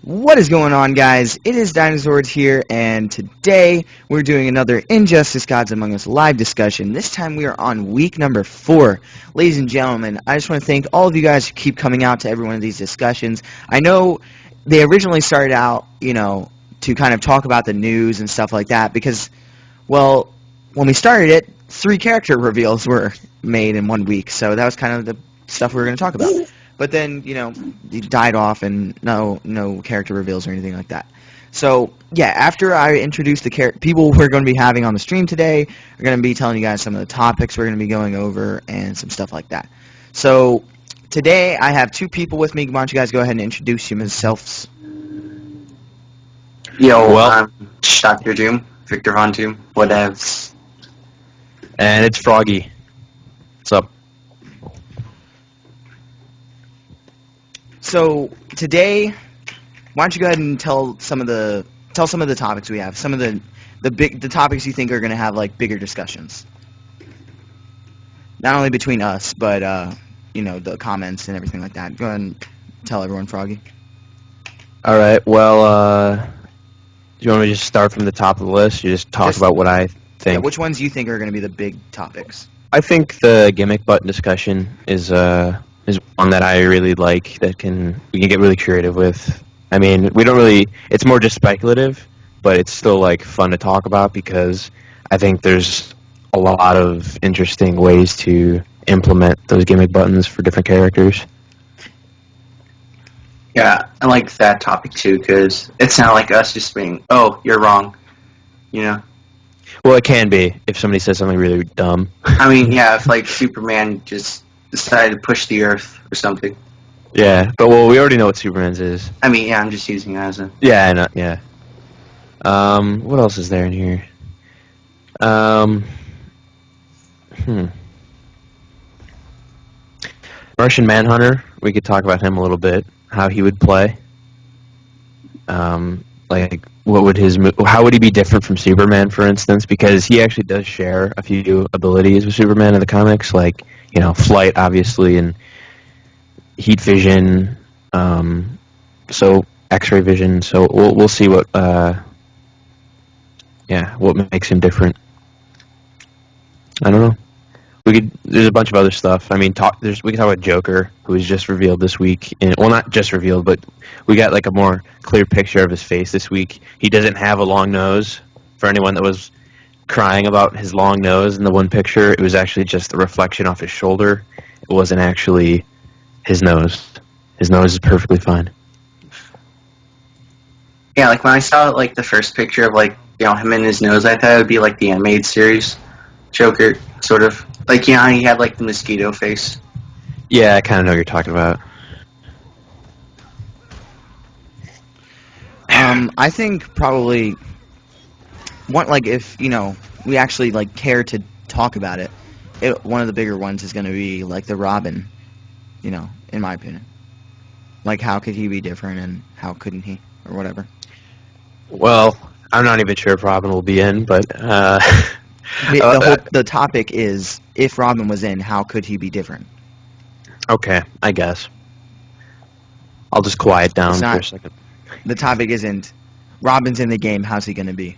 What is going on, guys? It is Dinozords here, and today we're doing another Injustice Gods Among Us live discussion. This time we are on week number 4. Ladies and gentlemen, I just want to thank all of you guys who keep coming out to every one of these discussions. I know they originally started out, to kind of talk about the news and stuff like that, because, well, when we started it, 3 character reveals were made in 1 week, so that was kind of the stuff we were going to talk about. But then, it died off and no character reveals or anything like that. So, yeah, after I introduce the people we're going to be having on the stream today, we're going to be telling you guys some of the topics we're going to be going over and some stuff like that. So, today I have 2 people with me. Why don't you guys go ahead and introduce yourselves? Yo, I'm Dr. Doom, Victor Von Doom, whatevs. And it's Froggy. What's up? So today, why don't you go ahead and tell some of the topics we have, some of the topics you think are going to have like bigger discussions, not only between us, but the comments and everything like that. Go ahead and tell everyone, Froggy. All right. Well, do you want me to just start from the top of the list? You just talk about what I think. Yeah, which ones you think are going to be the big topics? I think the gimmick button discussion is one that I really like. We can get really creative with. I mean, it's more just speculative, but it's still like fun to talk about because I think there's a lot of interesting ways to implement those gimmick buttons for different characters. Yeah, I like that topic too because it's not like us just being, oh, you're wrong, Well, it can be if somebody says something really dumb. I mean, yeah, if like Superman just decided to push the Earth or something. Yeah, but we already know what Superman's is. I mean, yeah, I'm just using it as a... Yeah, I know, yeah. What else is there in here? Martian Manhunter, we could talk about him a little bit, how he would play. How would he be different from Superman, for instance? Because he actually does share a few abilities with Superman in the comics, like, flight, obviously, and heat vision, so X-ray vision. So we'll see what makes him different. I don't know. There's a bunch of other stuff. I mean, we can talk about Joker, who was just revealed this week. Not just revealed, but we got like a more clear picture of his face this week. He doesn't have a long nose. For anyone that was crying about his long nose in the one picture, it was actually just a reflection off his shoulder. It wasn't actually his nose. His nose is perfectly fine. Yeah, like when I saw like the first picture of like him and his nose, I thought it would be like the animated series Joker, sort of. Like, he had like the mosquito face. Yeah, I kind of know what you're talking about. I think probably if we actually like care to talk about it, one of the bigger ones is going to be like the Robin, in my opinion. Like, how could he be different and how couldn't he, or whatever. Well, I'm not even sure if Robin will be in, but the topic is, if Robin was in, how could he be different? Okay, I guess. I'll just quiet down for a second. The topic isn't, Robin's in the game, how's he going to be?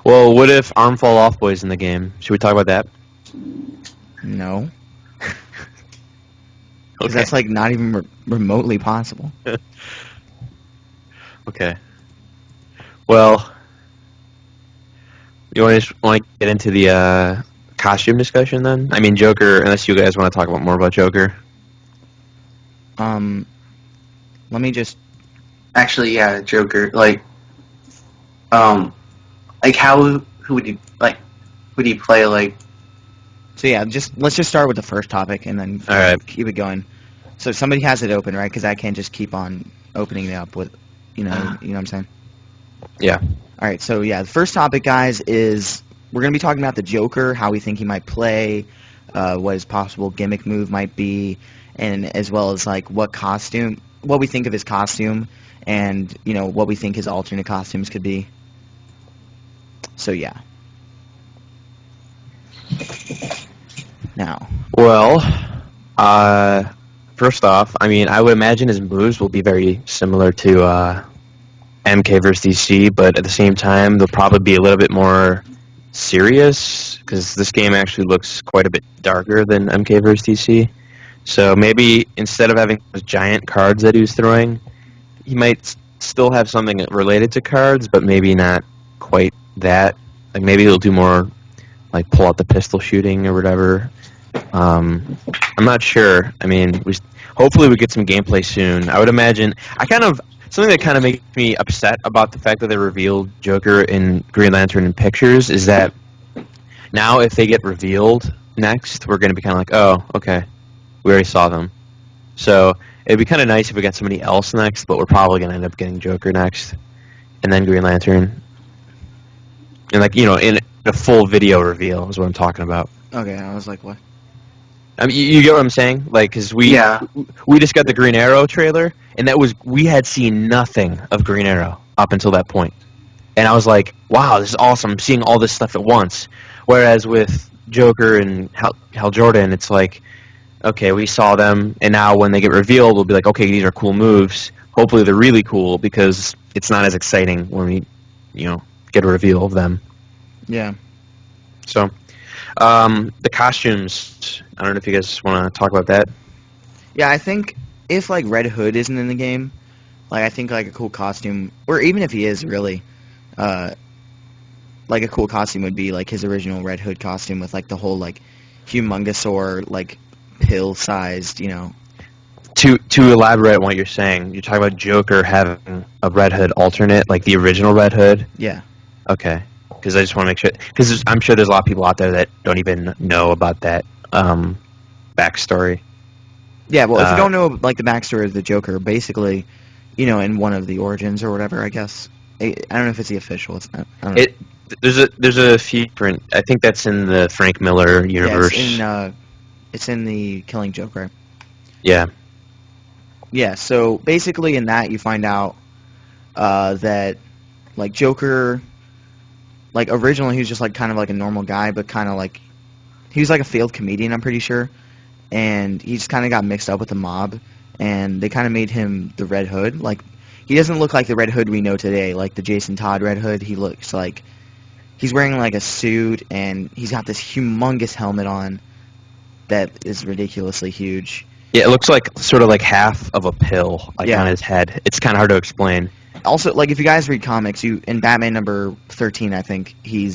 Well, what if Arm Fall Off Boy's in the game? Should we talk about that? No. Okay. Because that's like not even remotely possible. Okay. Well, you want to get into the costume discussion then? I mean, Joker, unless you guys want to talk about more about Joker. Let me just... Actually, yeah, Joker, who would he, would he play, like... So yeah, let's just start with the first topic and then All right. Keep it going. So somebody has it open, right? Because I can't just keep on opening it up with, you know what I'm saying? Yeah. All right, so yeah, the first topic, guys, is we're going to be talking about the Joker, how we think he might play, what his possible gimmick move might be, and as well as like what we think of his costume, and what we think his alternate costumes could be. So yeah. Now. Well, first off, I mean, I would imagine his moves will be very similar to MK versus DC, but at the same time, they'll probably be a little bit more serious because this game actually looks quite a bit darker than MK versus DC. So maybe instead of having those giant cards that he was throwing, he might still have something related to cards, but maybe not quite that. Like maybe he'll do more, like pull out the pistol shooting or whatever. I'm not sure. I mean, hopefully we get some gameplay soon. I would imagine. Something that kind of makes me upset about the fact that they revealed Joker and Green Lantern in pictures is that now if they get revealed next, we're going to be kind of like, oh, okay, we already saw them. So it'd be kind of nice if we got somebody else next, but we're probably going to end up getting Joker next, and then Green Lantern, and like in a full video reveal is what I'm talking about. Okay, I was like, what? I mean, you get what I'm saying? Like, because we just got the Green Arrow trailer, and we had seen nothing of Green Arrow up until that point. And I was like, wow, this is awesome. I'm seeing all this stuff at once. Whereas with Joker and Hal Jordan, it's like, okay, we saw them, and now when they get revealed, we'll be like, okay, these are cool moves. Hopefully they're really cool, because it's not as exciting when we, get a reveal of them. Yeah. So... the costumes, I don't know if you guys want to talk about that. Yeah, I think if, like, Red Hood isn't in the game, like, I think, like, a cool costume, or even if he is, really, like, a cool costume would be, like, his original Red Hood costume with, like, the whole, like, humongousaur, like, pill-sized, To elaborate on what you're saying, you're talking about Joker having a Red Hood alternate, like the original Red Hood? Yeah. Okay. Because I just want to make sure, because I'm sure there's a lot of people out there that don't even know about that backstory. Yeah, well, if you don't know, like, the backstory of the Joker, basically, in one of the origins or whatever, I guess. I don't know if it's the official. It's not. I don't know. There's a few different. I think that's in the Frank Miller universe. Yeah, it's in the Killing Joke, right? Yeah. Yeah. So basically, in that, you find out that, like, Joker. Like, originally, he was just, like, kind of like a normal guy, but kind of like... He was, like, a failed comedian, I'm pretty sure. And he just kind of got mixed up with the mob. And they kind of made him the Red Hood. Like, he doesn't look like the Red Hood we know today, like the Jason Todd Red Hood. He looks like... He's wearing, like, a suit, and he's got this humongous helmet on that is ridiculously huge. Yeah, it looks like sort of like half of a pill, like, on his head. It's kind of hard to explain. Also, like, if you guys read comics, in Batman number 13, I think, he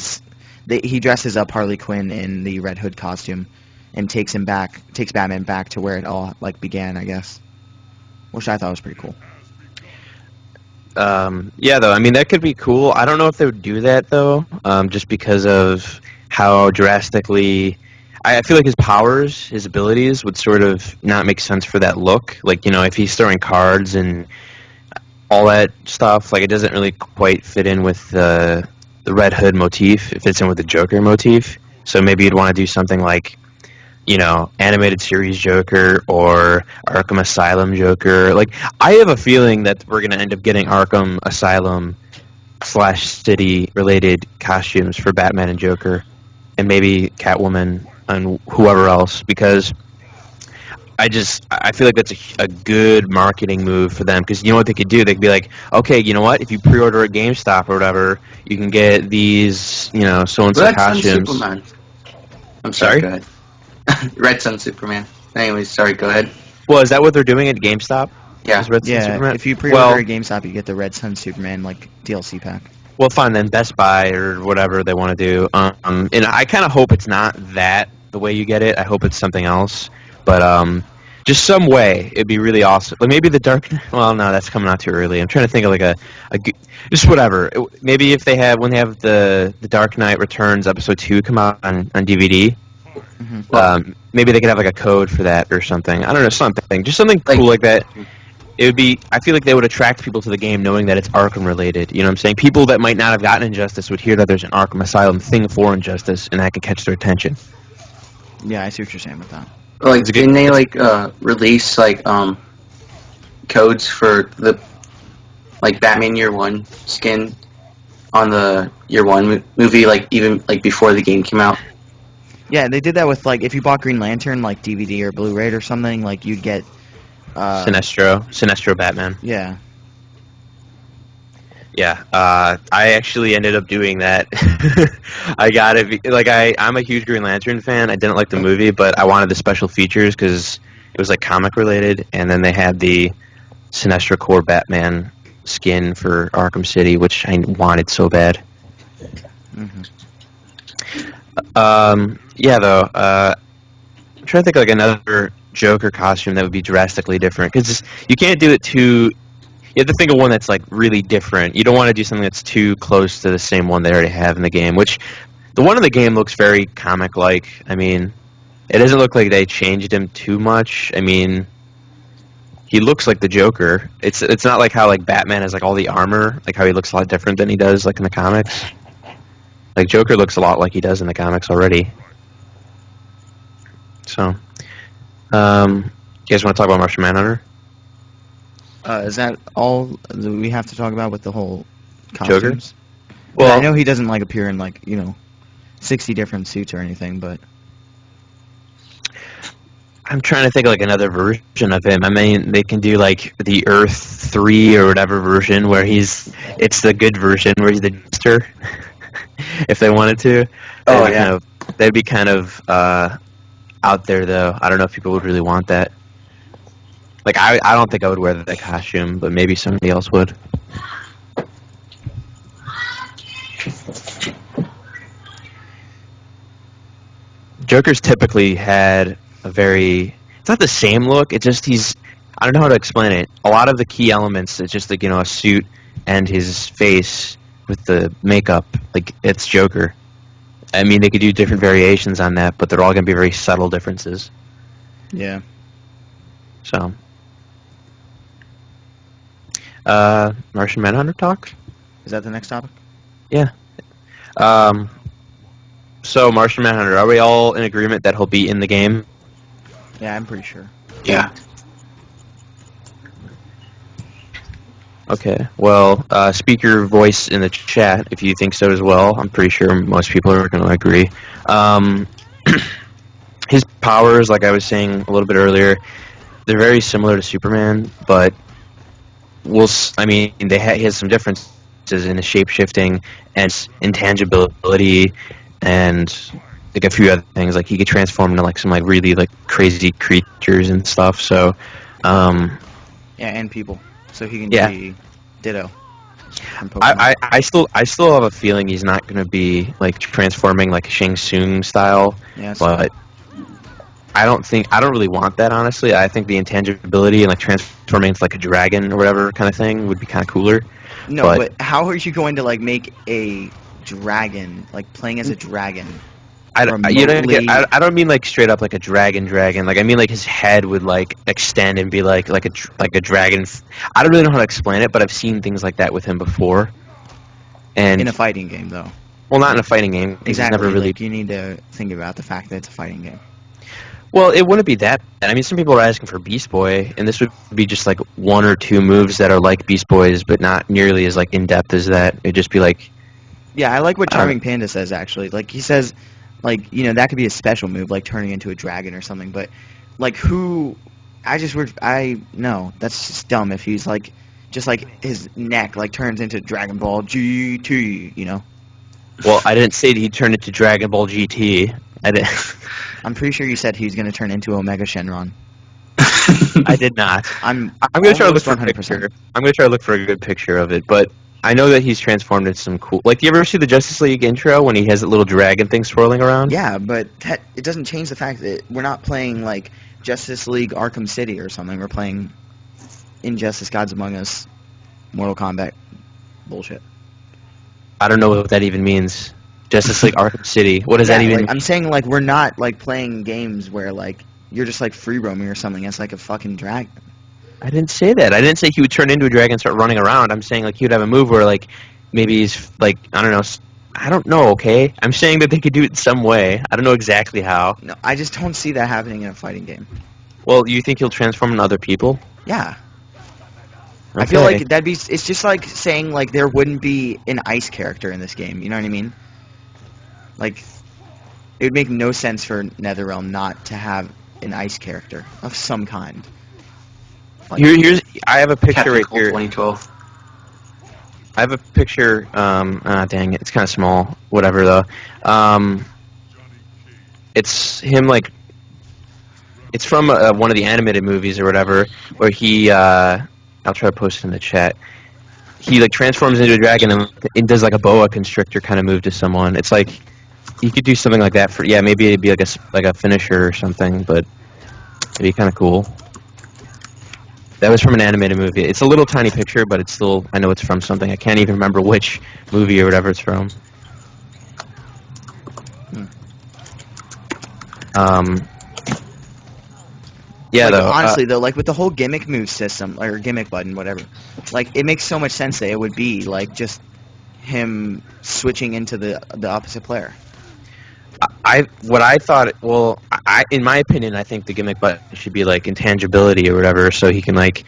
dresses up Harley Quinn in the Red Hood costume and takes Batman back to where it all, like, began, I guess. Which I thought was pretty cool. Yeah, though, I mean, that could be cool. I don't know if they would do that, though, just because of how drastically... I feel like his powers, his abilities, would sort of not make sense for that look. Like, if he's throwing cards and... all that stuff, like, it doesn't really quite fit in with the Red Hood motif. It fits in with the Joker motif. So maybe you'd want to do something like, animated series Joker or Arkham Asylum Joker. Like, I have a feeling that we're going to end up getting Arkham Asylum / City related costumes for Batman and Joker, and maybe Catwoman and whoever else, because... I feel like that's a good marketing move for them, because you know what they could do? They could be like, okay, you know what? If you pre-order at GameStop or whatever, you can get these, so-and-so costumes. Superman. I'm sorry, go ahead. Red Sun Superman. Anyways, sorry, go ahead. Well, is that what they're doing at GameStop? Yeah. Red Sun Superman? If you pre-order at GameStop, you get the Red Sun Superman, like, DLC pack. Well, fine, then Best Buy or whatever they want to do. And I kind of hope it's not that, the way you get it. I hope it's something else. But just some way, it'd be really awesome. Like maybe the Dark... Well, no, that's coming out too early. I'm trying to think of like a just whatever. Maybe if when they have the Dark Knight Returns Episode 2 come out on DVD, maybe they could have like a code for that or something. I don't know, something. Just something cool like that. It would be... I feel like they would attract people to the game knowing that it's Arkham related. You know what I'm saying? People that might not have gotten Injustice would hear that there's an Arkham Asylum thing for Injustice, and that could catch their attention. Yeah, I see what you're saying with that. Like, didn't they, like, release, like, codes for the, like, Batman Year One skin on the Year One movie, like, even, like, before the game came out? Yeah, they did that with, like, if you bought Green Lantern, like, DVD or Blu-ray or something, like, you'd get... Sinestro Batman. Yeah. Yeah, I actually ended up doing that. I got it. I'm a huge Green Lantern fan. I didn't like the movie, but I wanted the special features because it was like comic related, and then they had the Sinestro Corps Batman skin for Arkham City, which I wanted so bad. Mm-hmm. Yeah, though, I'm trying to think of like another Joker costume that would be drastically different because you can't do it too. You have to think of one that's like really different. You don't want to do something that's too close to the same one they already have in the game. Which the one in the game looks very comic-like. I mean, it doesn't look like they changed him too much. I mean, he looks like the Joker. It's not like how like Batman has like all the armor, like how he looks a lot different than he does like in the comics. Like Joker looks a lot like he does in the comics already. So, you guys want to talk about Martian Manhunter? Is that all that we have to talk about with the whole Joker? costumes? Well, I know he doesn't like appear in like 60 different suits or anything, but I'm trying to think of like another version of him. I mean, they can do like the Earth 3 or whatever version where it's the good version where he's the jester. If they wanted to. Oh, That'd be yeah. that'd be kind of out there though. I don't know if people would really want that. Like I don't think I would wear that costume, but maybe somebody else would. Joker's typically had a very, it's not the same look, it's just I don't know how to explain it. A lot of the key elements, it's just like, a suit and his face with the makeup, like, it's Joker. I mean, they could do different variations on that, but they're all going to be very subtle differences. yeah. So, Martian Manhunter talk? Is that the next topic? Yeah. So, Martian Manhunter, are we all in agreement that he'll be in the game? Yeah, I'm pretty sure. Yeah. Okay. Well, speak your voice in the chat if you think so as well. I'm pretty sure most people are going to agree. His powers, like I was saying a little bit earlier, they're very similar to Superman, but he has some differences in his shape-shifting and intangibility and like a few other things. Like he could transform into like some like really like crazy creatures and stuff. So, Yeah, and people. So he can be Ditto from Pokemon. I still have a feeling he's not going to be like transforming like Shang Tsung style, Yeah, but I don't really want that, honestly. I think the intangibility and like transforming into like a dragon or whatever kind of thing would be kind of cooler. No, but how are you going to like make a dragon, like playing as a dragon? I don't mean like straight up like a dragon. Like I mean like his head would like extend and be like a dragon. I don't really know how to explain it, but I've seen things like that with him before. And in a fighting game, though. Well, not in a fighting game. 'Cause Exactly. He's never really. Like, you need to think about the fact that it's a fighting game. Well, it wouldn't be that bad. I mean, some people are asking for Beast Boy, and this would be just like one or two moves that are like Beast Boy's, but not nearly as like in depth as that. It'd just be like. Yeah, I like what Charming Panda says actually. Like he says, like that could be a special move, like turning into a dragon or something. But like who? No, that's just dumb. If he's like, just like his neck like turns into Dragon Ball GT, Well, I didn't say that he turned into Dragon Ball GT. I did. I'm pretty sure you said he was going to turn into Omega Shenron. I did not. I'm going to try to look for 100%. a picture. I'm going to try to look for a good picture of it, but I know that he's transformed into some cool. Like, do you ever see the Justice League intro when he has that little dragon thing swirling around? Yeah, but it doesn't change the fact that we're not playing like Justice League Arkham City or something. We're playing Injustice: Gods Among Us, Mortal Kombat bullshit. I don't know what that even means. Justice League Arkham City. What does that even mean? I'm saying like we're not like playing games where like you're just like free roaming or something as like a fucking dragon. I didn't say that. I didn't say he would turn into a dragon and start running around. I'm saying like he would have a move where like maybe he's like I don't know. Okay, I'm saying that they could do it some way. I don't know exactly how. No, I just don't see that happening in a fighting game. Well, you think he'll transform into other people? Yeah. Okay. I feel like it's just like saying like there wouldn't be an ice character in this game, you know what I mean? Like, it would make no sense for NetherRealm not to have an ice character of some kind. Like, I have a picture right here. 2012. I have a picture. Dang it, it's kind of small. Whatever though. It's him like. It's from one of the animated movies or whatever, where he. I'll try to post it in the chat. He like transforms into a dragon and it does like a boa constrictor kind of move to someone. It's like he could do something like that for maybe it'd be like a finisher or something, but it'd be kind of cool. That was from an animated movie. It's a little tiny picture, but it's still I know it's from something. I can't even remember which movie or whatever it's from. Yeah, like, though. Honestly, though, like with the whole gimmick move system or gimmick button, whatever, like it makes so much sense that it would be like just him switching into the opposite player. What I thought. Well, in my opinion, I think the gimmick button should be like intangibility or whatever, so he can like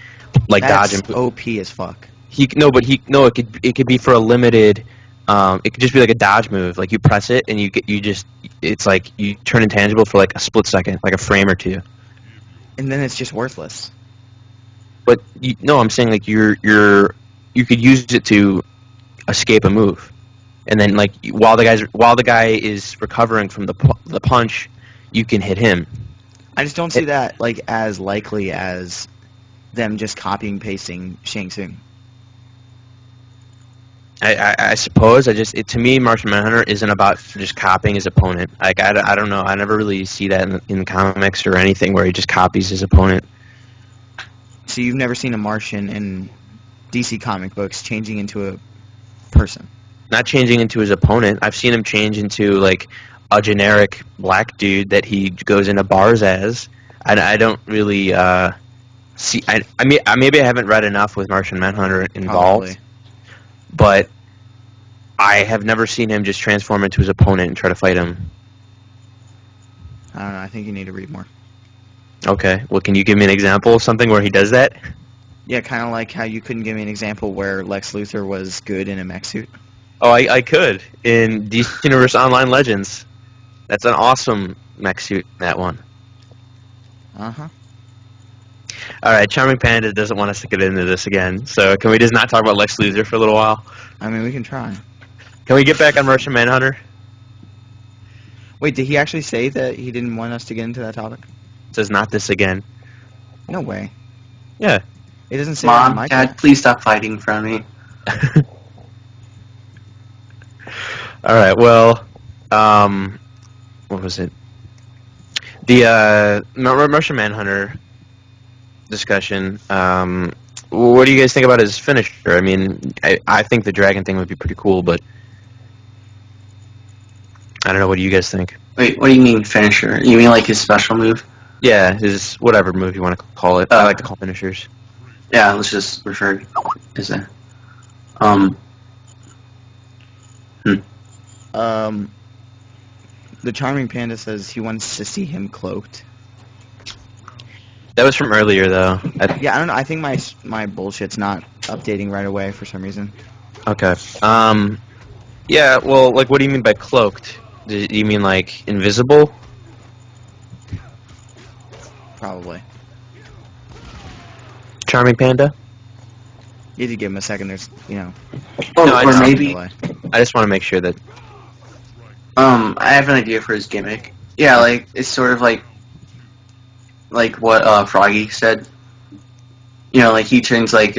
That's dodge and OP as fuck. It could be for a limited. It could just be like a dodge move. Like you press it and it's like you turn intangible for like a split second, like a frame or two. And then it's just worthless. But I'm saying like you could use it to escape a move, and then like while the guy is recovering from the punch, you can hit him. I just don't see that like as likely as them just copying pasting Shang Tsung. I suppose to me Martian Manhunter isn't about just copying his opponent. Like I don't know. I never really see that in comics or anything where he just copies his opponent. So you've never seen a Martian in DC comic books changing into a person? Not changing into his opponent. I've seen him change into like a generic black dude that he goes into bars as. I don't really see. Maybe I haven't read enough with Martian Manhunter involved. Probably. But I have never seen him just transform into his opponent and try to fight him. I don't know. I think you need to read more. Okay. Well, can you give me an example of something where he does that? Yeah, kind of like how you couldn't give me an example where Lex Luthor was good in a mech suit. Oh, I could. In DC Universe Online Legends. That's an awesome mech suit, that one. Uh-huh. Alright, Charming Panda doesn't want us to get into this again, so can we just not talk about Lex Luthor for a little while? I mean, we can try. Can we get back on Martian Manhunter? Wait, did he actually say that he didn't want us to get into that topic? It says not this again. No way. Yeah. It doesn't say that on Mom, my Dad, please stop fighting in front of me. Alright, well, what was it? The Martian Manhunter discussion. What do you guys think about his finisher? I mean, I think the dragon thing would be pretty cool, but I don't know. What do you guys think? Wait, what do you mean finisher? You mean like his special move? Yeah, his whatever move you want to call it. I like to call finishers. Yeah, let's just refer as that. The Charming Panda says he wants to see him cloaked. That was from earlier, though. Yeah, I don't know. I think my bullshit's not updating right away for some reason. Okay. Yeah, well, like, what do you mean by cloaked? Do you mean, like, invisible? Probably. Charming Panda? You need to give him a second. There's, No, Or maybe, delay. I just want to make sure that... I have an idea for his gimmick. Yeah, like, it's sort of like what, Froggy said. You know, like, he turns, like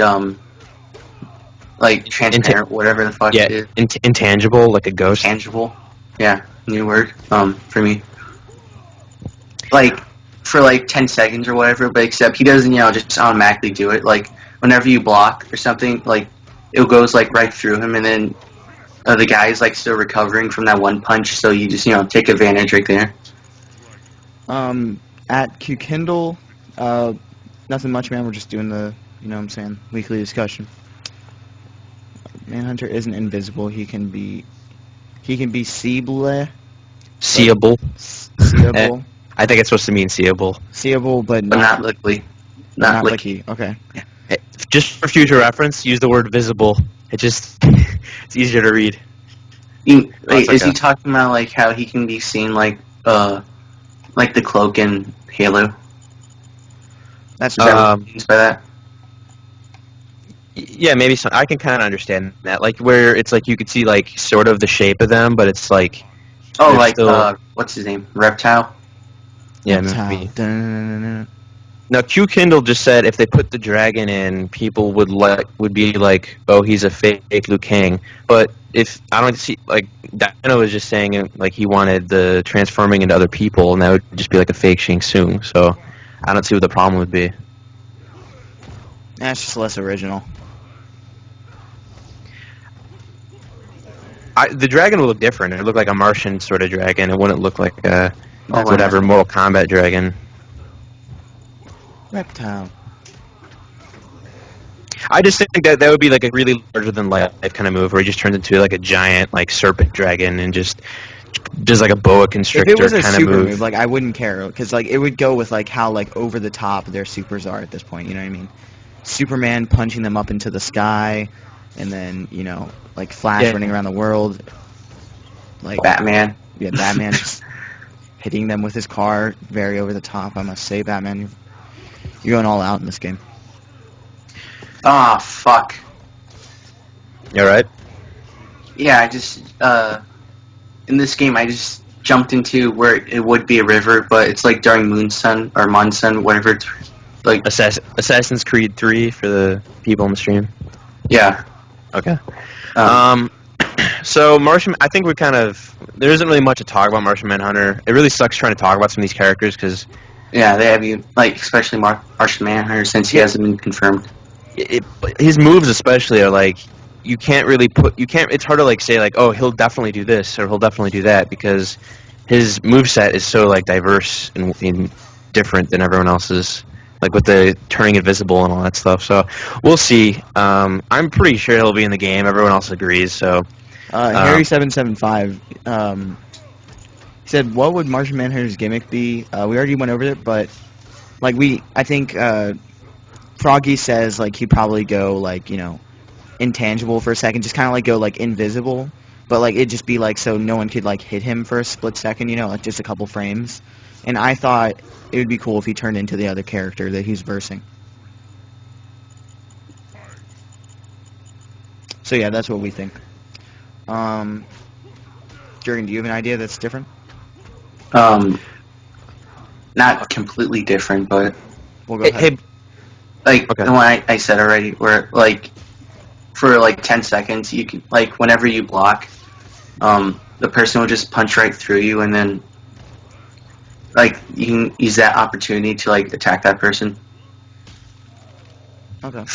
transparent, whatever the fuck it is. Intangible, like a ghost? Tangible. Yeah, new word, for me. Like, for, like, 10 seconds or whatever, but except he doesn't, just automatically do it. Like, whenever you block or something, like, it goes, like, right through him, and then the guy's, like, still recovering from that one punch, so you just, take advantage right there. At QKindle, nothing much, man. We're just doing the, what I'm saying, weekly discussion. Manhunter isn't invisible. He can be seeable. Seeable. Seeable. I think it's supposed to mean seeable. Seeable, but Not lickly. not licky. Okay. Just for future reference, use the word visible. It's easier to read. Is he talking about, like, how he can be seen, like the cloak in Halo? That's Is that what he means by that? Yeah, maybe some. I can kind of understand that, like where it's like you could see like sort of the shape of them, but it's like Oh, they're like still. what's his name? Reptile. Yeah, Reptile. maybe. Dun-dun-dun-dun-dun. Now, Q Kindle just said if they put the dragon in, people would be like, oh, he's a fake Liu Kang. But if I don't see like Dino was just saying like he wanted the transforming into other people, and that would just be like a fake Shang Tsung. So I don't see what the problem would be. That's just less original. The dragon would look different. It would look like a Martian sort of dragon. It wouldn't look like a Oh, whatever Mortal Kombat dragon. Reptile. I just think that would be like a really larger than life kind of move where he just turns into like a giant like serpent dragon and just does like a boa If constrictor it was a kind of super move. move, like I wouldn't care, because like it would go with like how like over the top their supers are at this point. You know what I mean? Superman punching them up into the sky, and then like Flash Yeah. running around the world, like Batman. yeah, Batman just hitting them with his car, very over the top. I must say, Batman, you're going all out in this game. Ah, fuck. You all right? Yeah, I just in this game I just jumped into where it would be a river, but it's like during Moonsun or Monsun, whatever. It's like Assassin's Creed 3 for the people on the stream. yeah. Okay. Um, So Martian, I think there isn't really much to talk about Martian Manhunter. It really sucks trying to talk about some of these characters because yeah, they have you like especially Martian Manhunter since he hasn't been confirmed. his moves especially are like you can't. It's hard to like say like, oh, he'll definitely do this or he'll definitely do that because his moveset is so like diverse and different than everyone else's. Like with the turning invisible and all that stuff. So we'll see. I'm pretty sure he'll be in the game. Everyone else agrees. So Harry775 he said, "What would Martian Manhunter's gimmick be?" We already went over it, but like I think Froggy says like he'd probably go like intangible for a second, just kind of like go like invisible, but like it'd just be like so no one could like hit him for a split second, like just a couple frames. And I thought it would be cool if he turned into the other character that he's versing. So yeah, that's what we think. Jurgen, do you have an idea that's different? Not completely different, but We'll go ahead. hey, like Okay. the one I said already, where like for like 10 seconds you can like whenever you block, the person will just punch right through you, and then like you can use that opportunity to like attack that person. Okay.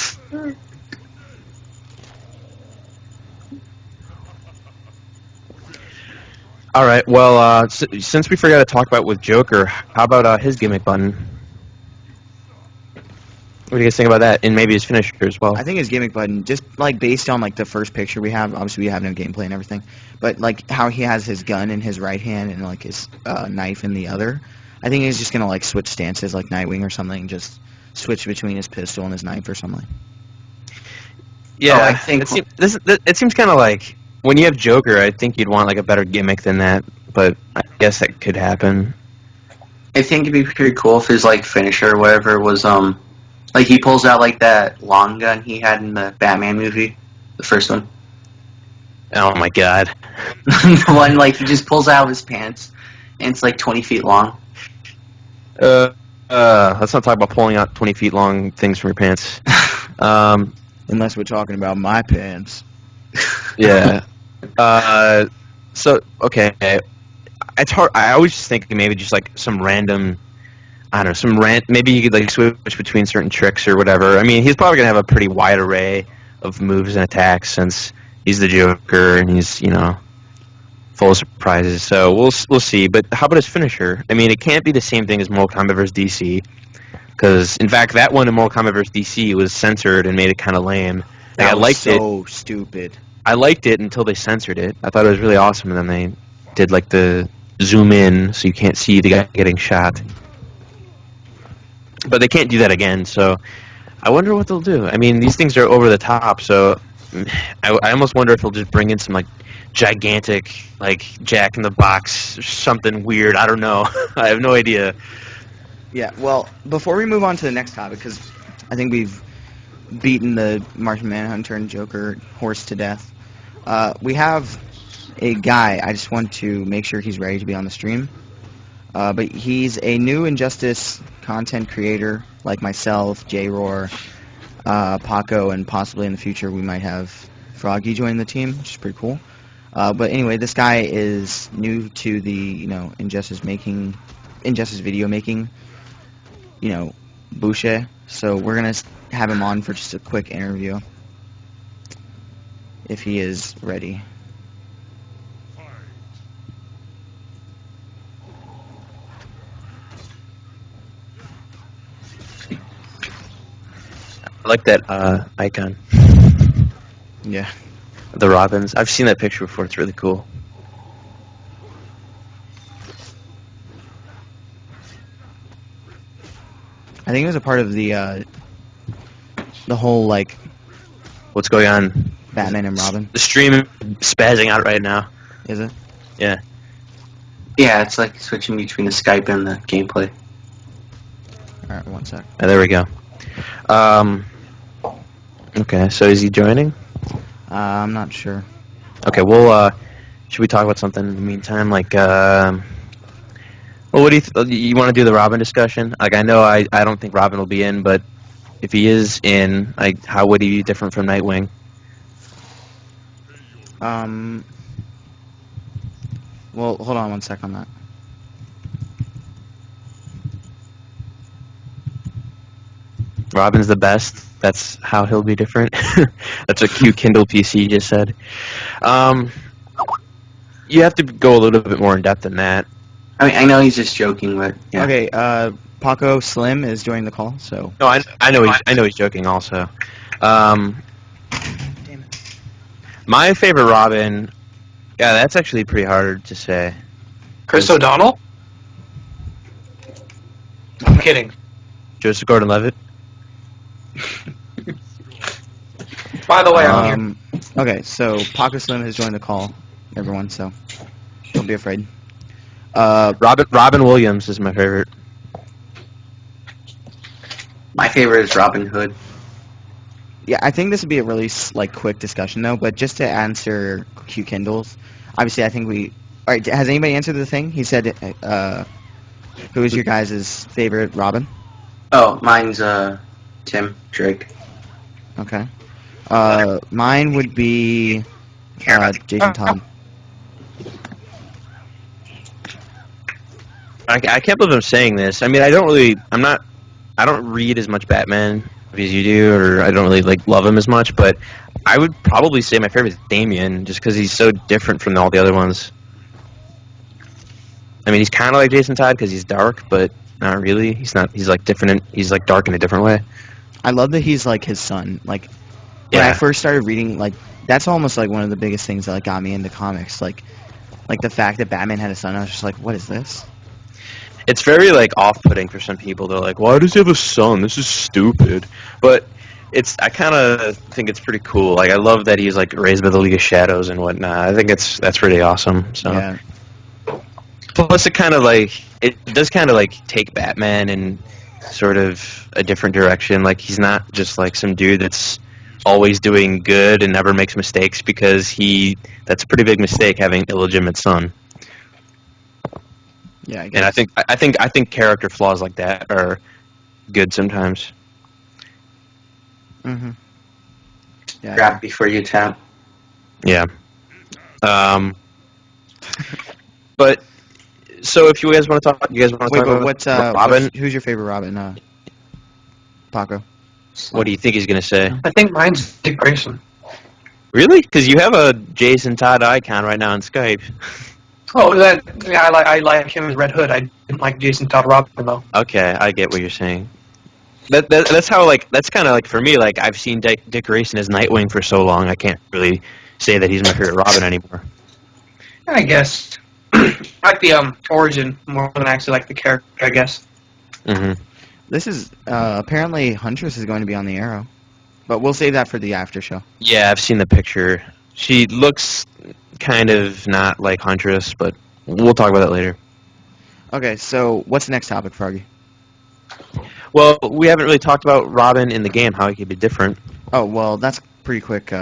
all right. Well, since we forgot to talk about with Joker, how about his gimmick button? What do you guys think about that? And maybe his finisher as well. I think his gimmick button, just like based on like the first picture we have, obviously we have no gameplay and everything, but like how he has his gun in his right hand and like his knife in the other, I think he's just gonna like switch stances like Nightwing or something, just switch between his pistol and his knife or something. Yeah, Oh, I think- it seems kind of like when you have Joker, I think you'd want like a better gimmick than that. But I guess that could happen. I think it'd be pretty cool if his like finisher or whatever was like he pulls out like that long gun he had in the Batman movie, the first one. Oh my god. The one like he just pulls out of his pants and it's like 20 feet long. Let's not talk about pulling out 20 feet long things from your pants. Unless we're talking about my pants. Yeah. So okay, it's hard. I always just think maybe just like some random. I don't know, maybe you could like switch between certain tricks or whatever. I mean, he's probably gonna have a pretty wide array of moves and attacks since he's the Joker and he's full of surprises. So we'll see. But how about his finisher? I mean, it can't be the same thing as Mortal Kombat vs. DC, because in fact that one in Mortal Kombat vs. DC was censored and made it kind of lame. Like, I liked it. So stupid. I liked it until they censored it. I thought it was really awesome, and then they did like the zoom in so you can't see the guy getting shot. But they can't do that again, so I wonder what they'll do. I mean, these things are over the top, so I almost wonder if they'll just bring in some like gigantic like Jack in the Box or something weird. I don't know. I have no idea. Yeah, well, before we move on to the next topic, because I think we've beaten the Martian Manhunter and Joker horse to death. We have a guy. I just want to make sure he's ready to be on the stream. But he's a new Injustice content creator, like myself, J-Roar, Paco, and possibly in the future we might have Froggy join the team, which is pretty cool. But anyway, this guy is new to the Injustice video making, Boucher. So we're gonna have him on for just a quick interview if he is ready. I like that icon. Yeah. The Robins. I've seen that picture before. It's really cool. I think it was a part of the whole What's going on? Batman and Robin. The stream is spazzing out right now. Is it? Yeah. Yeah, it's like switching between the Skype and the gameplay. All right, one sec. Oh, there we go. Okay, so is he joining? I'm not sure. Okay, well, should we talk about something in the meantime? Like, well, what do you want to do the Robin discussion? Like, I know I don't think Robin will be in, but if he is in, like, how would he be different from Nightwing? Well, hold on one sec on that. Robin's the best. That's how he'll be different. That's what Q Kindle PC just said. You have to go a little bit more in depth than that. I mean, I know he's just joking, but yeah. Okay, Paco Slim is joining the call, so. No, I know he's joking also. Damn it. My favorite Robin, yeah, that's actually pretty hard to say. Chris O'Donnell? I'm kidding. Joseph Gordon-Levitt. By the way, I'm here. Okay, so Paco Slim has joined the call, everyone, so don't be afraid. Robin Williams is my favorite. My favorite is Robin Hood. Yeah, I think this would be a really quick discussion though, but just to answer Q Kindles, obviously I think we. All right, has anybody answered the thing? He said, who is your guys' favorite Robin? Oh, mine's Tim Drake. Okay. Mine would be Jason Todd. I can't believe I'm saying this. I mean, I don't read as much Batman as you do, or I don't really love him as much. But I would probably say my favorite is Damian, just because he's so different from all the other ones. I mean, he's kind of like Jason Todd because he's dark, but not really. He's not. He's different. He's dark in a different way. I love that he's his son. When I first started reading, that's almost one of the biggest things that got me into comics. Like the fact that Batman had a son. I was just like, what is this? It's very off-putting for some people. They're like, why does he have a son? This is stupid. But I kind of think it's pretty cool. I love that he's raised by the League of Shadows and whatnot. I think that's pretty awesome. So. Yeah. Plus, it kind of it does kind of take Batman in sort of a different direction. He's not just some dude that's always doing good and never makes mistakes, because that's a pretty big mistake, having an illegitimate son. Yeah, I guess. And I think character flaws like that are good sometimes. Mm-hmm. Yeah. Grab before you tap. Yeah. But so if you guys want to talk, about Robin? Who's your favorite Robin? Paco. What do you think he's gonna say? I think mine's Dick Grayson. Really? Because you have a Jason Todd icon right now on Skype. Oh, I like him as Red Hood. I didn't like Jason Todd Robin though. Okay, I get what you're saying. That's how that's kind of for me. I've seen Dick Grayson as Nightwing for so long, I can't really say that he's my favorite Robin anymore. I guess I like the origin more than actually the character. I guess. Mm-hmm. This is apparently Huntress is going to be on the Arrow, but we'll save that for the after show. Yeah, I've seen the picture. She looks kind of not like Huntress, but we'll talk about that later. Okay, so what's the next topic, Froggy? Well, we haven't really talked about Robin in the game, how he could be different. Oh, well, that's pretty quick.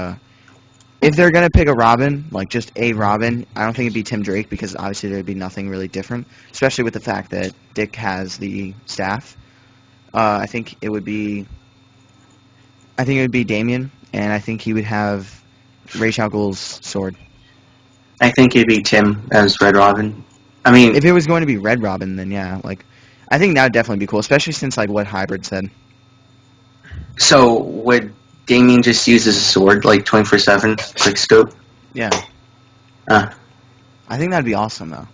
If they're going to pick a Robin, like just a Robin, I don't think it'd be Tim Drake because obviously there'd be nothing really different, especially with the fact that Dick has the staff. I think it would be Damien, and I think he would have Ra's al Ghul's sword. I think it'd be Tim as Red Robin. I mean, If it was going to be Red Robin, then yeah, like I think that would definitely be cool, especially since like what Hybrid said. so would Damien just use his sword like 24/7, quick scope? Yeah. Uh. I think that'd be awesome though.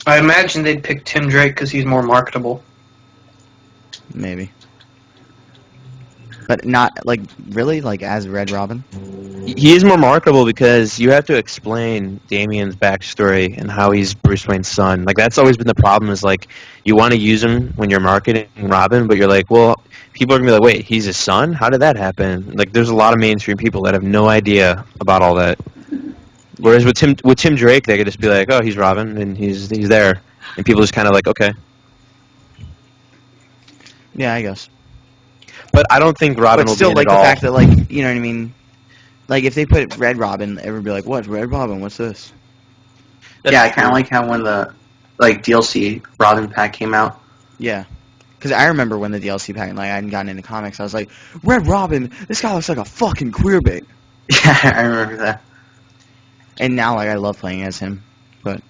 I imagine they'd pick Tim Drake because he's more marketable. Maybe. But not like really like as Red Robin. He is more marketable because you have to explain Damien's backstory and how he's Bruce Wayne's son. Like that's always been the problem. Is like you want to use him when you're marketing Robin, but you're like, well, people are gonna be like, wait, he's his son? How did that happen? Like there's a lot of mainstream people that have no idea about all that. Whereas with Tim Drake, they could just be like, oh, he's Robin and he's there, and people just kind of like, okay. Yeah, I guess. But I don't think Robin But will still, be in like at the all. fact that like you know what I mean. Like if they put Red Robin, everyone would be like, "What? Red Robin? What's this?" Yeah, I kind of like how when the like DLC Robin pack came out. Yeah. Because I remember when the DLC pack, like I hadn't gotten into comics, I was like, "Red Robin, this guy looks like a fucking queerbait." Yeah, I remember that. And now, like, I love playing as him. But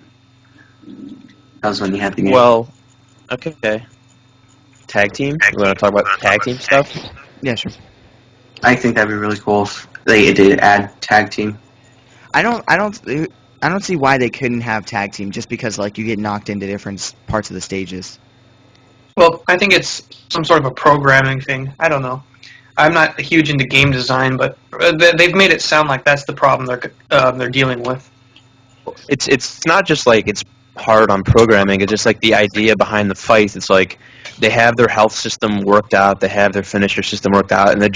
That was when you had the game. Well, okay. Tag team? You want to talk about tag team stuff? yeah, sure. I think that'd be really cool if they did add tag team. I don't see why they couldn't have tag team just because like you get knocked into different parts of the stages. Well, I think it's some sort of a programming thing. I don't know. I'm not huge into game design, but they've made it sound like that's the problem they're dealing with. It's not just like it's hard on programming. It's just like the idea behind the fights. It's like they have their health system worked out, they have their finisher system worked out, and they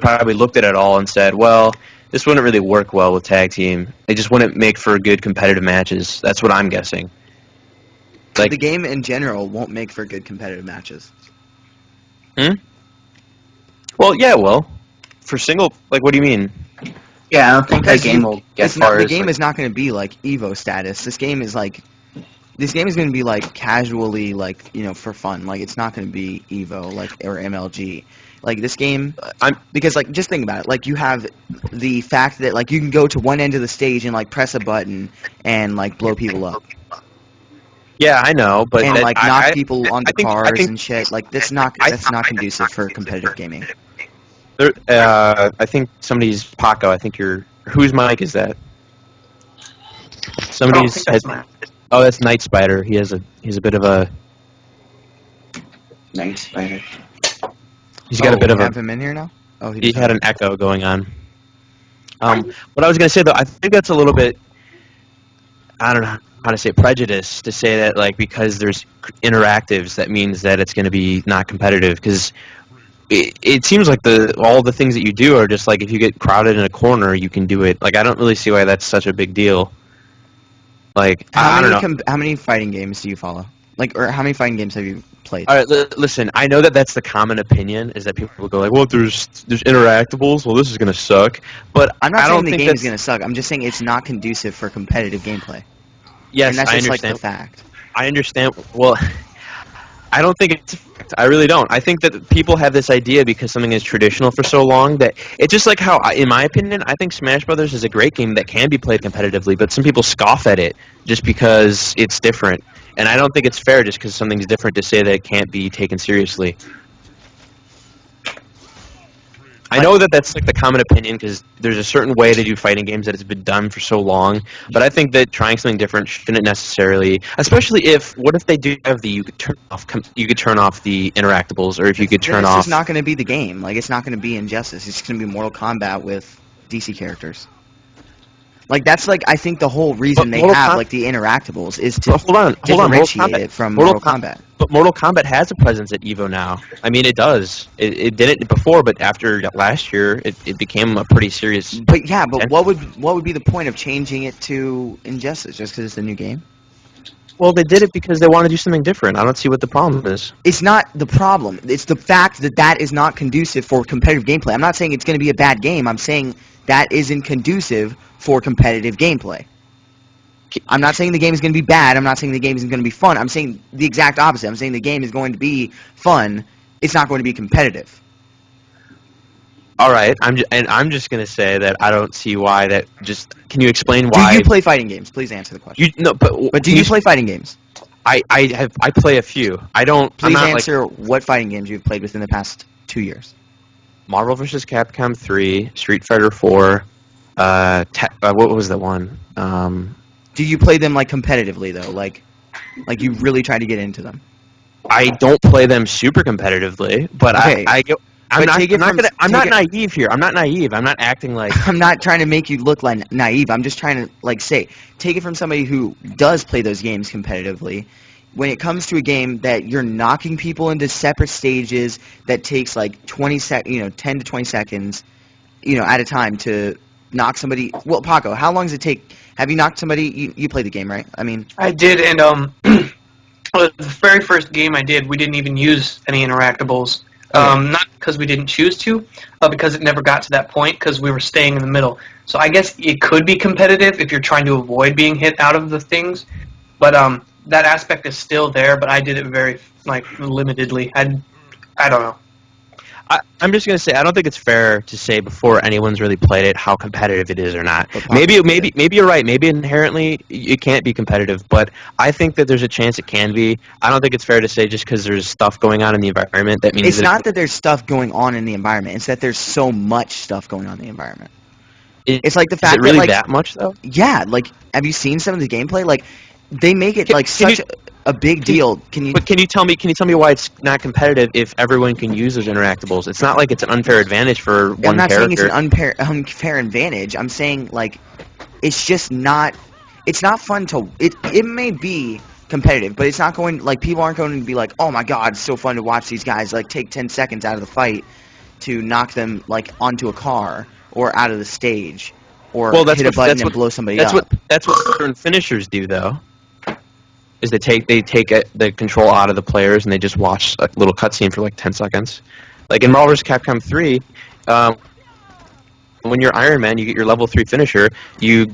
probably looked at it all and said, well, this wouldn't really work well with tag team. It just wouldn't make for good competitive matches. That's what I'm guessing. Like The game in general won't make for good competitive matches. well, yeah, well, for single, like, what do you mean? Yeah, I don't think that Because game will get far. the as, game like, is not going to be like Evo status. This game is going to be like casually like, you know, for fun. Like it's not going to be Evo like or MLG. Like this game because like just think about it. Like you have the fact that like you can go to one end of the stage and like press a button and like blow people up Yeah, I know, but and like knock people onto I think- cars and shit. Like that's not conducive for competitive gaming. I think somebody's Paco. I think whose mic is that? Somebody's. that's mine. Oh, that's Night Spider. He's a bit of a. Night Spider. He's got a bit of we a. have him in here now. Oh, He had an echo going on. What I was gonna say though, I think that's a little bit. I don't know how to say prejudice to say that like because there's interactives that means that it's gonna be not competitive because. It seems like all the things that you do are just like if you get crowded in a corner, you can do it. Like I don't really see why that's such a big deal. Like I don't know. How many fighting games do you follow? Like, or how many fighting games have you played? All right, listen. I know that that's the common opinion is that people will go like, "Well, there's interactables. Well, this is gonna suck." But I'm not I don't saying the think game that's is going to suck. I'm just saying it's not conducive for competitive gameplay. yes, And that's I just like understand. the fact. I understand. Well, I don't think it's. I really don't. I think that people have this idea because something is traditional for so long that it's just like how, in my opinion, I think Smash Brothers is a great game that can be played competitively, but some people scoff at it just because it's different. And I don't think it's fair just because something's different to say that it can't be taken seriously. I know that that's like the common opinion because there's a certain way to do fighting games that has been done for so long, but I think that trying something different shouldn't necessarily, especially what if they do have you could turn off the interactables, or if you could turn It's off. just not going to be the game. Like, it's not going to be Injustice. It's going to be Mortal Kombat with DC characters. Like, that's, like, I think the whole reason they have, like, the interactables is to Hold on. differentiate it from Mortal Kombat. But Mortal Kombat has a presence at EVO now. I mean, it does. It didn't before, but after last year, it became a pretty serious. But, yeah, but what would be the point of changing it to Injustice just because it's a new game? Well, they did it because they want to do something different. I don't see what the problem is. It's not the problem. It's the fact that that is not conducive for competitive gameplay. I'm not saying it's going to be a bad game. I'm saying that isn't conducive for competitive gameplay. I'm not saying the game is going to be bad. I'm not saying the game isn't going to be fun. I'm saying the exact opposite. I'm saying the game is going to be fun. It's not going to be competitive. All right, I'm just gonna say that I don't see why that. Just can you explain Do why? you play fighting games? Please answer the question. But do you play fighting games? I play a few. I don't. Please I'm not answer what fighting games you've played within the past 2 years. Marvel vs. Capcom 3, Street Fighter 4. What was the one? Do you play them like competitively though? Like you really try to get into them? I don't play them super competitively, but Okay. I'm But take it from- I'm not take it- naive here. I'm not naive. I'm not acting like. I'm not trying to make you look like naive. I'm just trying to say, take it from somebody who does play those games competitively. When it comes to a game that you're knocking people into separate stages that takes like 10 to 20 seconds, at a time to knock somebody. Well, Paco, how long does it take? Have you knocked somebody? You played the game, right? I mean, I did, and the very first game I did, we didn't even use any interactables. Not because we didn't choose to, because it never got to that point because we were staying in the middle. So I guess it could be competitive if you're trying to avoid being hit out of the things, but that aspect is still there. But I did it very limitedly. I don't know. I'm just gonna say I don't think it's fair to say before anyone's really played it how competitive it is or not. But Maybe you're right. Maybe inherently it can't be competitive, but I think that there's a chance it can be. I don't think it's fair to say just because there's stuff going on in the environment that means it's not that there's stuff going on in the environment. It's that there's so much stuff going on in the environment. It's like the Is fact it really that that much though? yeah, have you seen some of the gameplay? Like they make it Can such you- a big deal. Can you? But can you tell me why it's not competitive if everyone can use those interactables? It's not like it's an unfair advantage for one I'm not saying it's character. an unfair advantage. I'm saying it's just not. It's not fun to. It may be competitive, but it's not going. People aren't going to be like, oh my god, it's so fun to watch these guys take 10 seconds out of the fight to knock them onto a car or out of the stage or hit a button and blow somebody up. That's what certain finishers do though. Is they take the control out of the players and they just watch a little cutscene for 10 seconds. Like in Marvel vs. Capcom 3, when you're Iron Man, you get your level 3 finisher. You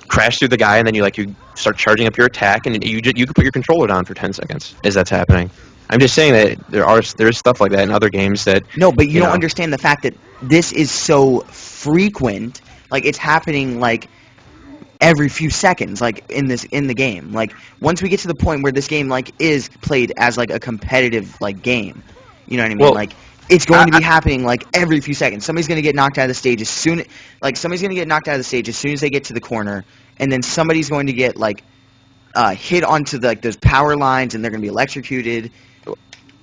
crash through the guy and then you start charging up your attack and you can put your controller down for 10 seconds as that's happening. I'm just saying that there is stuff like that in other games that. No, but you don't understand the fact that this is so frequent. It's happening every few seconds, in the game. Once we get to the point where this game is played as a competitive game, you know what I mean? Well, it's going to be happening every few seconds. Somebody's going to get knocked out of the stage as soon as they get to the corner, and then somebody's going to get hit onto those power lines, and they're going to be electrocuted.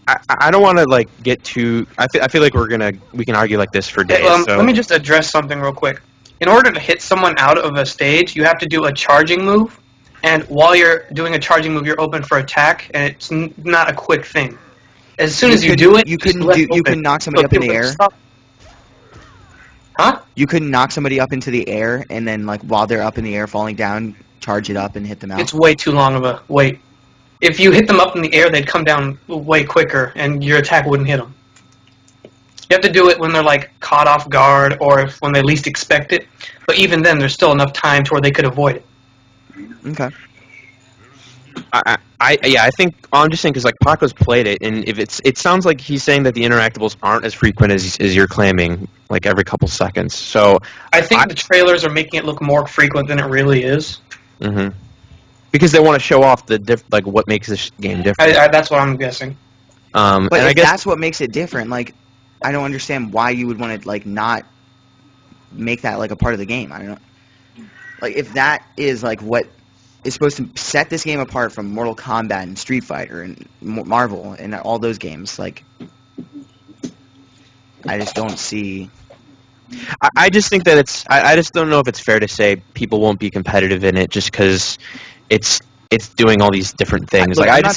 I don't want to get too. I feel like we can argue like this for days. So. Let me just address something real quick. In order to hit someone out of a stage, you have to do a charging move, and while you're doing a charging move, you're open for attack, and it's not a quick thing. As soon as you do it, you couldn't knock somebody up in the air. Huh? You couldn't knock somebody up into the air, and then while they're up in the air, falling down, charge it up and hit them out. It's way too long of a wait. If you hit them up in the air, they'd come down way quicker, and your attack wouldn't hit them. You have to do it when they're caught off guard or when they least expect it. But even then, there's still enough time to where they could avoid it. Okay. I think I'm just saying because Paco's played it, and if it sounds like he's saying that the interactables aren't as frequent as you're claiming, every couple seconds. So I think the trailers are making it look more frequent than it really is. Mm-hmm. Because they want to show off what makes this game different. That's what I'm guessing. But and if I guess that's what makes it different, I don't understand why you would want to not make that a part of the game. I don't know. If that is what is supposed to set this game apart from Mortal Kombat and Street Fighter and Marvel and all those games, I just don't see. I just think that I just don't know if it's fair to say people won't be competitive in it just because it's doing all these different things. Look, I'm not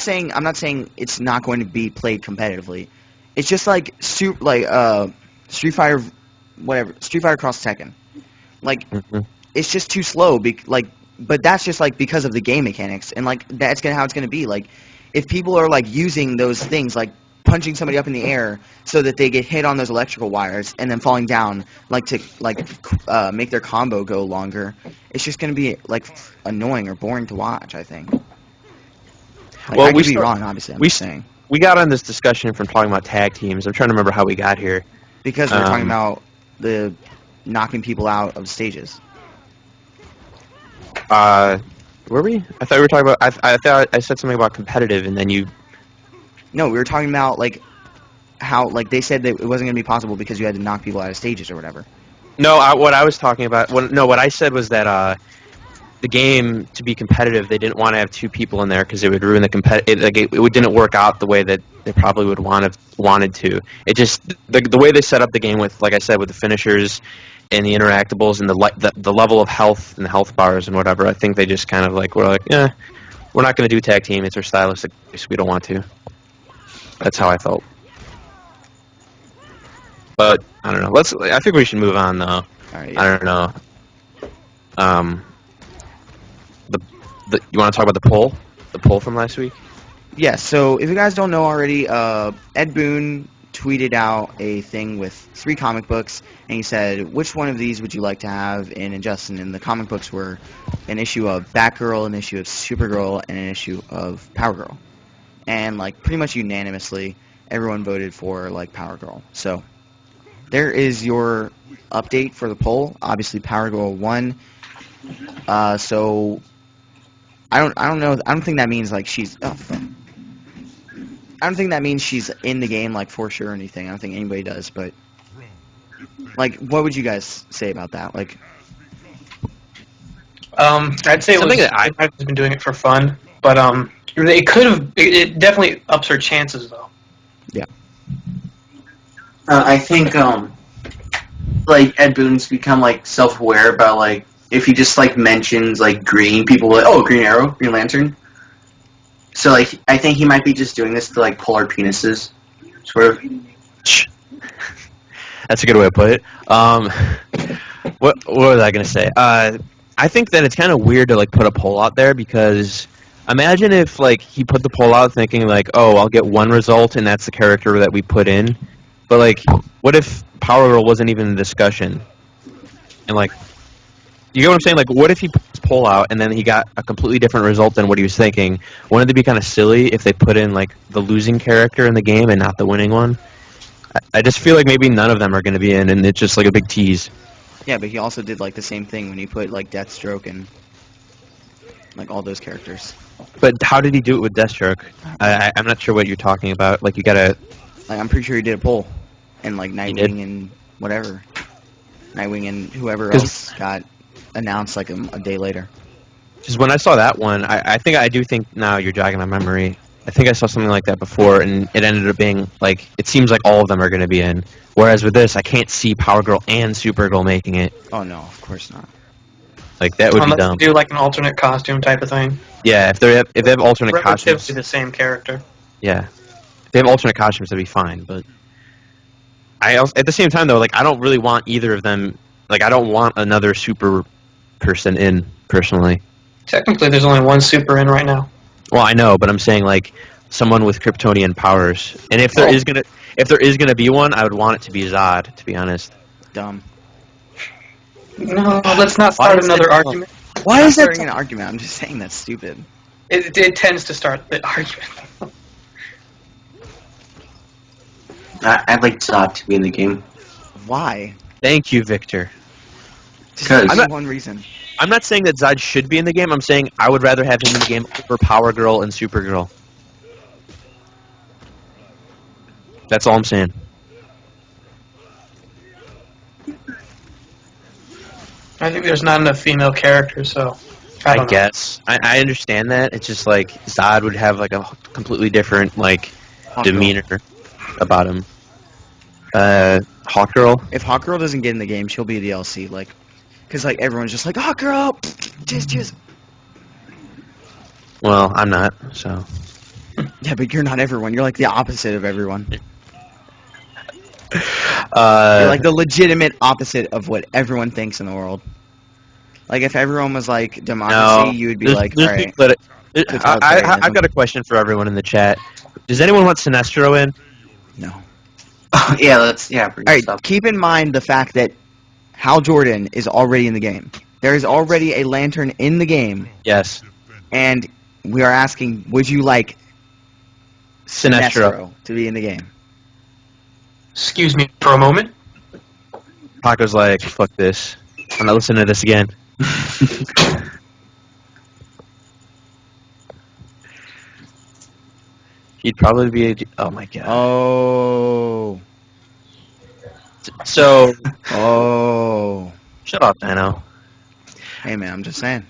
saying it's not going to be played competitively. It's just Street Fighter, whatever, Street Fighter Cross Tekken. Mm-hmm. It's just too slow. but that's just like because of the game mechanics, and like that's how it's gonna be. Like, if people are like using those things, like punching somebody up in the air so that they get hit on those electrical wires and then falling down, like to make their combo go longer, it's just gonna be like annoying or boring to watch. I think. Like, Well, I could be start- wrong, obviously. I'm we just s- saying We got on this discussion from talking about tag teams. I'm trying to remember how we got here. because we're talking Um, about the knocking people out of stages. Were we? I thought we were talking about. I thought I said something about competitive, and then you. No, we were talking about like how like they said that it wasn't gonna be possible because you had to knock people out of stages or whatever. No, what I was talking about. What I said was that the game, to be competitive, they didn't want to have two people in there because it would ruin the it didn't work out the way that they probably would wanted to. It just the way they set up the game with, like I said, with the finishers and the interactables and the level of health and the health bars and whatever. I think they just kind of like were like, yeah, we're not going to do tag team. It's our stylistic choice. We don't want to. That's how I felt. But I don't know. I think we should move on though. All right. Yeah. I don't know. You want to talk about the poll? The poll from last week? Yeah, so if you guys don't know already, Ed Boon tweeted out a thing with 3 comic books, and he said, which one of these would you like to have in Injustice? And the comic books were an issue of Batgirl, an issue of Supergirl, and an issue of Power Girl. And, like, pretty much unanimously, everyone voted for, like, Power Girl. So, there is your update for the poll. Obviously, Power Girl won. So I don't know. I don't think that means like she's. Oh, fuck. I don't think that means she's in the game like for sure or anything. I don't think anybody does. But like, what would you guys say about that? Like, I'd say Something it was, that I- I've been doing it for fun, but it could have. It definitely ups her chances though. I think like Ed Boon's become like self-aware about like if he just like mentions like green, people will like, oh, Green Arrow, Green Lantern. So like I think he might be just doing this to like pull our penises, sort of. That's a good way to put it. What was I gonna say? I think that it's kind of weird to like put a poll out there because imagine if like he put the poll out thinking like, oh, I'll get one result and that's the character that we put in. But like, what if Power Girl wasn't even in discussion? And like, you get what I'm saying? Like, what if he put his poll out and then he got a completely different result than what he was thinking? Wouldn't it be kind of silly if they put in like the losing character in the game and not the winning one? I just feel like maybe none of them are going to be in, and it's just like a big tease. yeah, but he also did like the same thing when he put like Deathstroke and like all those characters. But how did he do it with Deathstroke? I'm not sure what you're talking about. Like, you gotta... Like, I'm pretty sure he did a poll, and like did? Nightwing and whatever, Nightwing and whoever 'Cause- else got announced like a day later. Because when I saw that one, I do think now you're jogging my memory. I think I saw something like that before, and it ended up being, like, it seems like all of them are going to be in. Whereas with this, I can't see Power Girl and Supergirl making it. Oh no, of course not. Like, that would be Unless dumb. you do like an alternate costume type of thing. Yeah, if they have alternate Relatively costumes... the same character. Yeah. If they have alternate costumes, that'd be fine, but... at the same time, though, like, I don't really want either of them... Like, I don't want another super person in, personally. Technically, there's only one super in right now. Well, I know, but I'm saying like someone with Kryptonian powers. And if there is gonna be one, I would want it to be Zod, to be honest. Dumb. No, let's not Why start is another it- argument. Why I'm is that starting an argument? I'm just saying that's stupid. It tends to start the argument. I'd like Zod to be in the game. Why? Thank you, Victor. Just 'Cause- give I'm me not- one reason. I'm not saying that Zod should be in the game. I'm saying I would rather have him in the game over Power Girl and Supergirl. That's all I'm saying. I think there's not enough female characters, so I I don't know. guess. I understand that. It's just like Zod would have like a completely different like Hawk Girl. demeanor about him. Hawkgirl? If Hawkgirl doesn't get in the game, she'll be a DLC. Like, because like everyone's just like Hawkgirl, just. Well, I'm not, so. Yeah, but you're not everyone. You're like the opposite of everyone. You're like the legitimate opposite of what everyone thinks in the world. Like if everyone was like democracy, you would be like, all there's right, people that. I've totalitarianism. got a question for everyone in the chat. Does anyone want Sinestro in? No. yeah, bring All this right, up. keep in mind the fact that Hal Jordan is already in the game. There is already a Lantern in the game, Yes. and we are asking, would you like Sinestro. Sinestro to be in the game? Excuse me for a moment. Paco's like, fuck this. I'm not listening to this again. He'd probably be a... Oh, my God. Oh. So... Oh. Shut up, Dino. Hey, man, I'm just saying.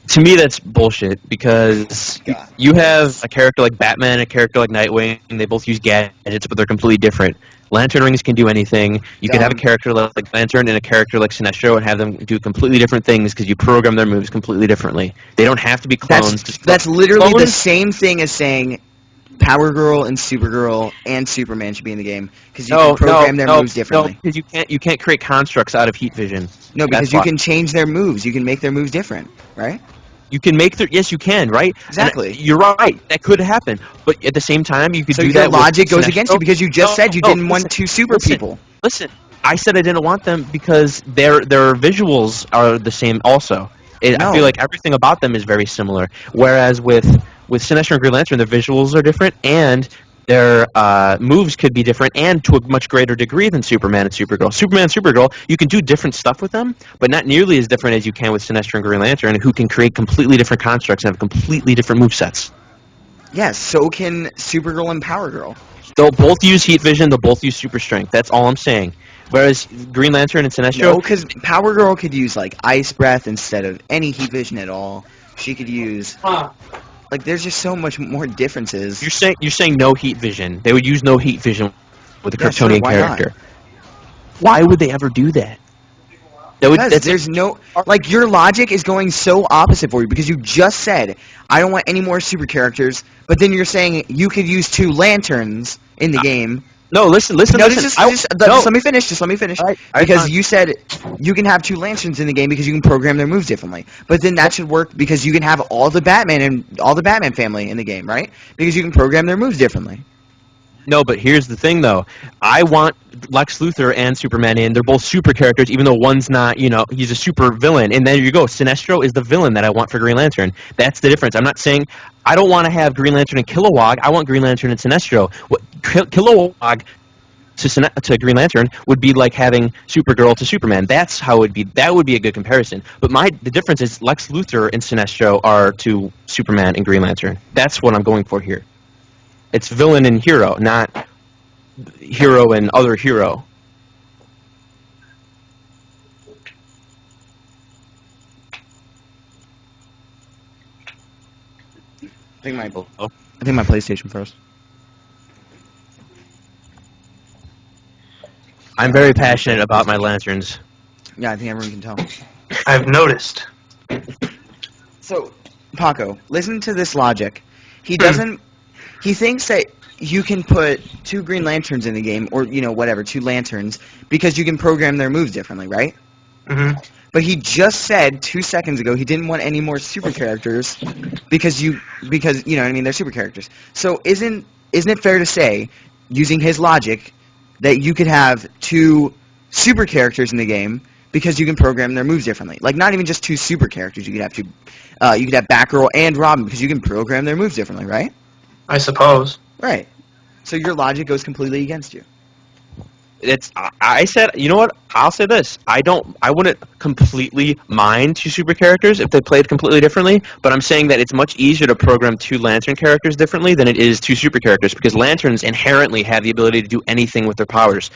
To me, that's bullshit, because God. you have a character like Batman and a character like Nightwing, and they both use gadgets, but they're completely different. Lantern rings can do anything. You can have a Dumb. character like Lantern and a character like Sinestro and have them do completely different things because you program their moves completely differently. They don't have to be clones. That's literally the Clones- same thing as saying Power Girl and Supergirl and Superman should be in the game because you No, can program their moves differently. No, because you can't create constructs out of heat vision. No, because That's you why. can change their moves. You can make their moves different, right? You can make their... Yes, you can, right? Exactly. And you're right. That could happen. But at the same time, you could So do your that logic with goes against Sinestro. you because you just said you didn't want listen, two super listen, people. Listen, I said I didn't want them because their visuals are the same also. No. I feel like everything about them is very similar. Whereas with Sinestro and Green Lantern, their visuals are different and their moves could be different and to a much greater degree than Superman and Supergirl. Superman and Supergirl, you can do different stuff with them, but not nearly as different as you can with Sinestro and Green Lantern, who can create completely different constructs and have completely different movesets. Yes, so can Supergirl and Power Girl. They'll both use heat vision, they'll both use super strength. That's all I'm saying. Whereas Green Lantern and Sinestro... No, because Power Girl could use like ice breath instead of any heat vision at all. She could use like there's just so much more differences. You're saying no heat vision. They would use no heat vision with a Yeah, sure, Kryptonian why not? character. Why would they ever do that? Because there's no like your logic is going so opposite for you because you just said I don't want any more super characters, but then you're saying you could use two lanterns in the game. No, listen. No, Just just let me finish. Just let me finish. All right, Because fine. you said you can have two lanterns in the game because you can program their moves differently. But then that should work because you can have all the Batman family in the game, right? Because you can program their moves differently. No, but here's the thing, though. I want Lex Luthor and Superman in. They're both super characters, even though one's not, he's a super villain. And there you go. Sinestro is the villain that I want for Green Lantern. That's the difference. I'm not saying I don't want to have Green Lantern and Kilowog. I want Green Lantern and Sinestro. Kilowog to Green Lantern would be like having Supergirl to Superman. That's how it would be. That would be a good comparison. But the difference is Lex Luthor and Sinestro are to Superman and Green Lantern. That's what I'm going for here. It's villain and hero, not hero and other hero. I think my PlayStation first. I'm very passionate about my lanterns. Yeah, I think everyone can tell. I've noticed. So, Paco, listen to this logic. He doesn't. He thinks that you can put two Green Lanterns in the game, or whatever, two lanterns, because you can program their moves differently, right? Mm-hmm. But he just said 2 seconds ago he didn't want any more super characters because you know what I mean, they're super characters. So isn't it fair to say, using his logic, that you could have two super characters in the game because you can program their moves differently? Like not even just two super characters. You could have you could have Batgirl and Robin because you can program their moves differently, right? I suppose. Right. So your logic goes completely against you. I said, you know what? I'll say this. I wouldn't completely mind two super characters if they played completely differently, but I'm saying that it's much easier to program two Lantern characters differently than it is two super characters because Lanterns inherently have the ability to do anything with their powers.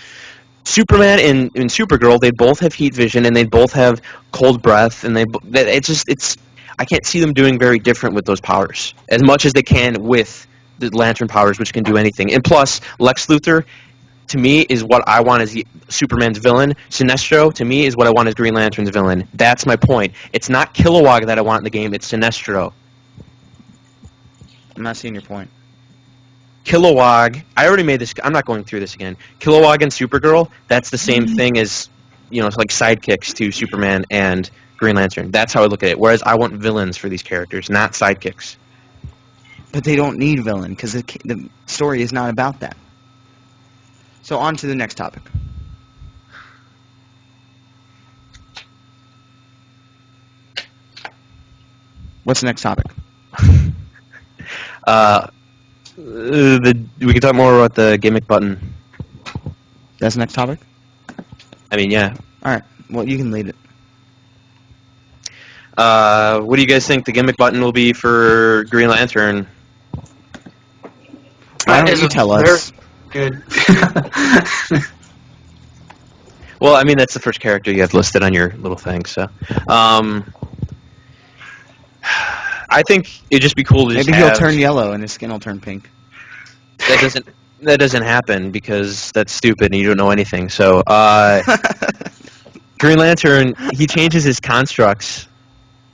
Superman and Supergirl, they both have heat vision and they both have cold breath, and I can't see them doing very different with those powers as much as they can with the Lantern powers, which can do anything. And plus, Lex Luthor, to me, is what I want as Superman's villain. Sinestro, to me, is what I want as Green Lantern's villain. That's my point. It's not Kilowog that I want in the game, it's Sinestro. I'm not seeing your point. Kilowog, I already made this, I'm not going through this again. Kilowog and Supergirl, that's the same thing as it's like sidekicks to Superman and Green Lantern. That's how I look at it. Whereas I want villains for these characters, not sidekicks. But they don't need villain because the story is not about that. So on to the next topic. What's the next topic? We can talk more about the gimmick button. That's the next topic? I mean, yeah. Alright, well, you can lead it. What do you guys think the gimmick button will be for Green Lantern? Why don't you tell us? Good. Well, I mean, that's the first character you have listed on your little thing, so. I think it'd just be cool to just Maybe he'll turn yellow and his skin will turn pink. That doesn't happen because that's stupid and you don't know anything. So, Green Lantern, he changes his constructs.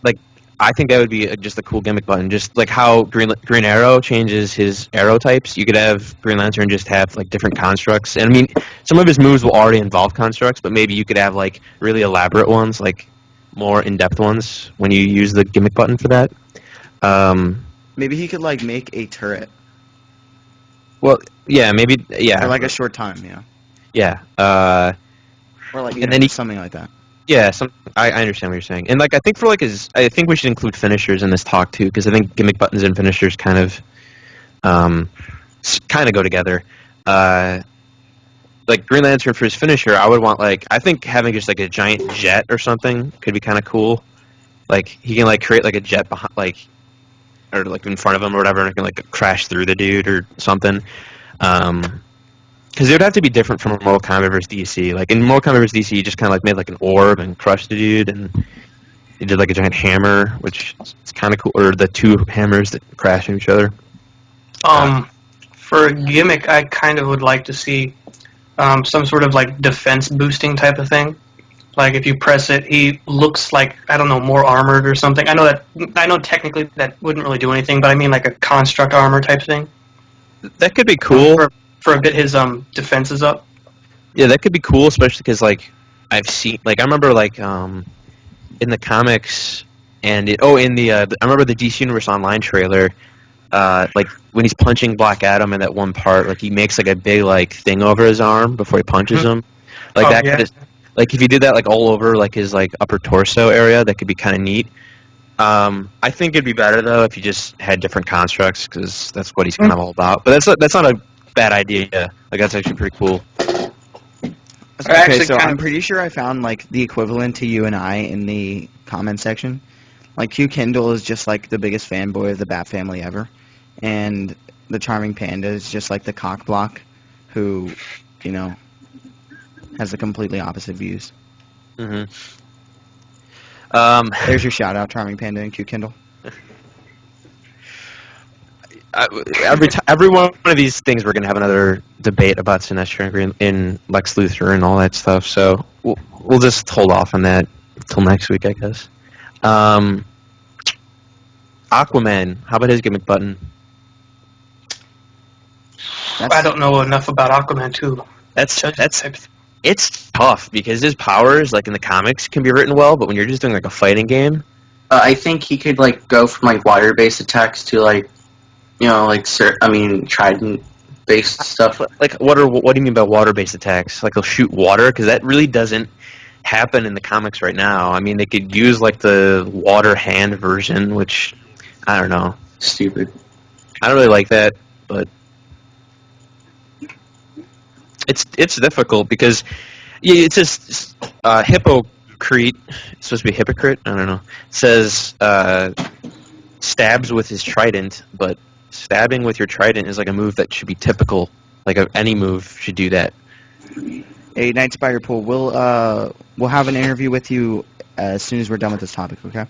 Like, I think that would be just a cool gimmick button. Just like how Green Arrow changes his arrow types, you could have Green Lantern just have like different constructs. And I mean, some of his moves will already involve constructs, but maybe you could have like really elaborate ones, like more in-depth ones when you use the gimmick button for that. Maybe he could like make a turret Well, yeah, maybe, yeah. for like a short time, Yeah. Or like And then he- something like that. Yeah, I understand what you're saying. And like I think for like I think we should include finishers in this talk too, because I think gimmick buttons and finishers kind of go together. Like Green Lantern for his finisher, I would want I think having just like a giant jet or something could be kind of cool. Like he can like create like a jet behind or like in front of him or whatever, and it can like crash through the dude or something. Because it would have to be different from Mortal Kombat vs. DC. Like in Mortal Kombat vs. DC, you just kind of like made like an orb and crushed the dude, and you did like a giant hammer, which is kind of cool, or the two hammers that crash into each other. For a gimmick, I kind of would like to see some sort of like defense boosting type of thing. Like if you press it, he looks like, I don't know, more armored or something. I know technically that wouldn't really do anything, but I mean like a construct armor type thing. That could be cool. For a bit, his defenses up. Yeah, that could be cool, especially because like I've seen, like I remember like in the comics and I remember the DC Universe Online trailer. Like when he's punching Black Adam in that one part, like he makes like a big like thing over his arm before he punches him. Like that kind of, like if you did that like all over like his like upper torso area, that could be kind of neat. I think it'd be better though if you just had different constructs, because that's what he's kind of all about. But that's not a bad idea. Like that's actually pretty cool. Okay, so I'm pretty sure I found like the equivalent to you and I in the comment section. Like Q Kindle is just like the biggest fanboy of the Bat family ever, and the Charming Panda is just like the cock block, who, has the completely opposite views. Mm-hmm. There's your shout out, Charming Panda and Q Kindle. Every one of these things, we're gonna have another debate about Sinestro and Lex Luthor and all that stuff. So we'll just hold off on that until next week, I guess. Aquaman, how about his gimmick button? I don't know enough about Aquaman too. It's tough because his powers, like in the comics, can be written well, but when you're just doing like a fighting game, I think he could like go from like water-based attacks to like, trident-based stuff. like what do you mean by water-based attacks? Like he'll shoot water, because that really doesn't happen in the comics right now. I mean, they could use like the water hand version, which I don't know. Stupid. I don't really like that, but it's difficult because it says hypocrite. It's supposed to be hypocrite. I don't know. It says stabs with his trident, but stabbing with your trident is like a move that should be typical. Like any move should do that. Hey, Night Spider Pool, we'll have an interview with you as soon as we're done with this topic, okay?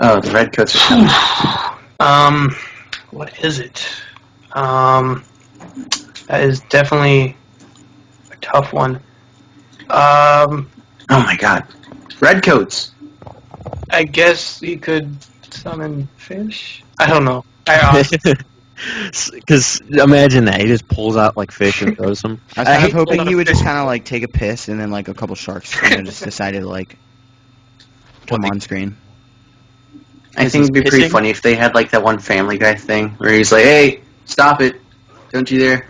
Oh, the red coats are coming. What is it? That is definitely a tough one. Oh my god. Red coats! I guess he could summon fish? I don't know. Because imagine that he just pulls out like fish and throws them. I was kind of hoping he would just kind of like take a piss and then like a couple sharks just decided to like come on screen. I think it'd be pretty pissing? funny if they had like that one Family Guy thing where he's like, "Hey, stop it! Don't you dare!"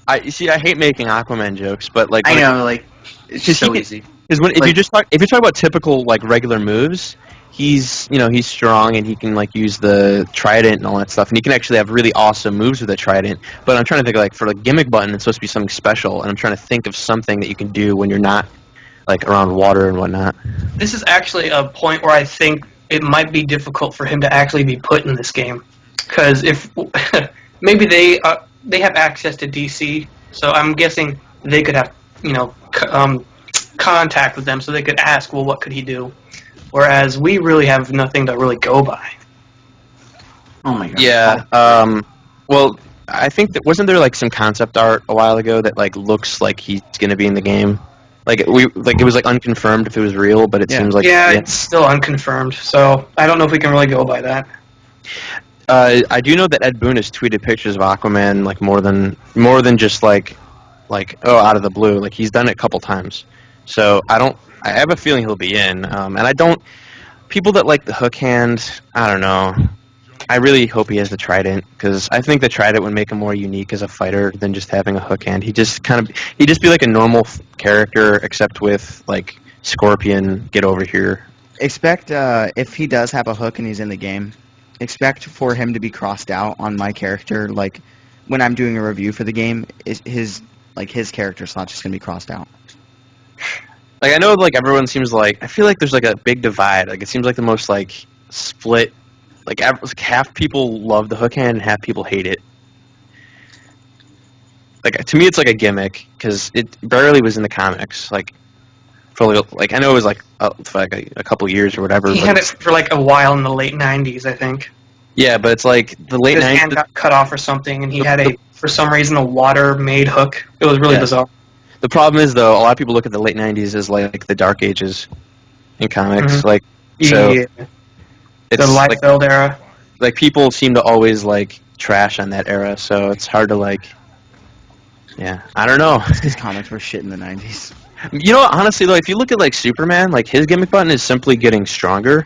I see. I hate making Aquaman jokes, but like I know, like it's just so easy. Because if Like- you talk about typical like regular moves, he's strong and he can like use the trident and all that stuff, and he can actually have really awesome moves with the trident. But I'm trying to think like for the gimmick button, it's supposed to be something special, and I'm trying to think of something that you can do when you're not like around water and whatnot. This is actually a point where I think it might be difficult for him to actually be put in this game, because if maybe they have access to DC, so I'm guessing they could have contact with them, so they could ask, well, what could he do? Whereas we really have nothing to really go by. Oh my god. Yeah. Well, I think that wasn't there like some concept art a while ago that like looks like he's gonna be in the game. Like it was like unconfirmed if it was real, but it seems like it's still unconfirmed. So I don't know if we can really go by that. I do know that Ed Boon has tweeted pictures of Aquaman like more than just like out of the blue. Like he's done it a couple times. So I have a feeling he'll be in. And I don't. People that like the hook hand, I don't know. I really hope he has the trident because I think the trident would make him more unique as a fighter than just having a hook hand. He'd just be like a normal character except with like Scorpion. Get over here. Expect if he does have a hook and he's in the game, expect for him to be crossed out on my character. Like when I'm doing a review for the game, his character slot's just gonna be crossed out. Like I know like everyone seems like I feel like there's like a big divide. Like it seems like the most like split. Like half people love the hook hand and half people hate it. Like to me, it's like a gimmick because it barely was in the comics. Like for like I know it was like for like a couple years or whatever. He had it for like a while in the late '90s, I think. Yeah, but it's like the late His '90s. hand got cut off or something, and he had for some reason a water-made hook. It was really bizarre. The problem is though, a lot of people look at the late '90s as like the Dark Ages in comics. Mhm. Like so. Yeah. It's The Liefeld era. Like people seem to always like trash on that era, so it's hard to like. Yeah, I don't know. His comics were shit in the 90s. You know, honestly though, if you look at like Superman, like his gimmick button is simply getting stronger,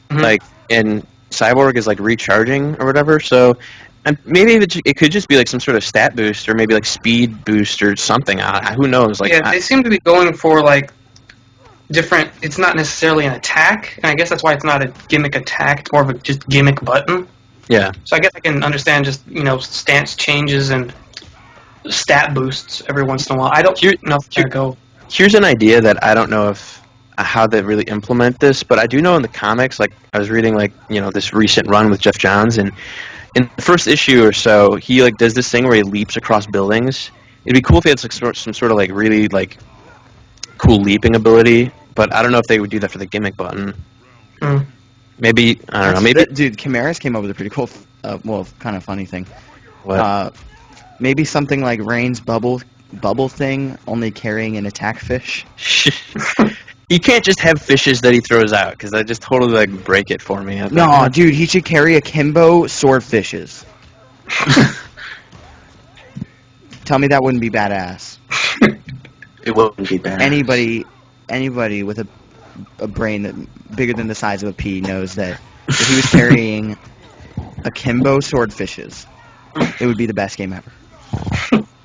Mhm. like and Cyborg is like recharging or whatever. So, and maybe it could just be like some sort of stat boost or maybe like speed boost or something. Who knows? Like, Yeah, they seem to be going for like different. It's not necessarily an attack, and I guess that's why it's not a gimmick attack. It's more of a just gimmick button. yeah. So I guess I can understand just stance changes and stat boosts every once in a while. I don't know if they're go. Here's an idea that I don't know if how they really implement this, but I do know in the comics, like I was reading like this recent run with Jeff Johns, and in the first issue or so, he like does this thing where he leaps across buildings. It'd be cool if he had like, some sort of like really like cool leaping ability, but I don't know if they would do that for the gimmick button. Mm. Maybe I don't know. Maybe Dude, Chimeras came up with a pretty cool, kind of funny thing. what? Maybe something like Rain's bubble thing, only carrying an attack fish. You can't just have fishes that he throws out because that just totally like break it for me. No, dude, he should carry akimbo swordfishes. Tell me that wouldn't be badass. It wouldn't be bad. Anybody with a brain that bigger than the size of a pea knows that if he was carrying akimbo swordfishes, it would be the best game ever.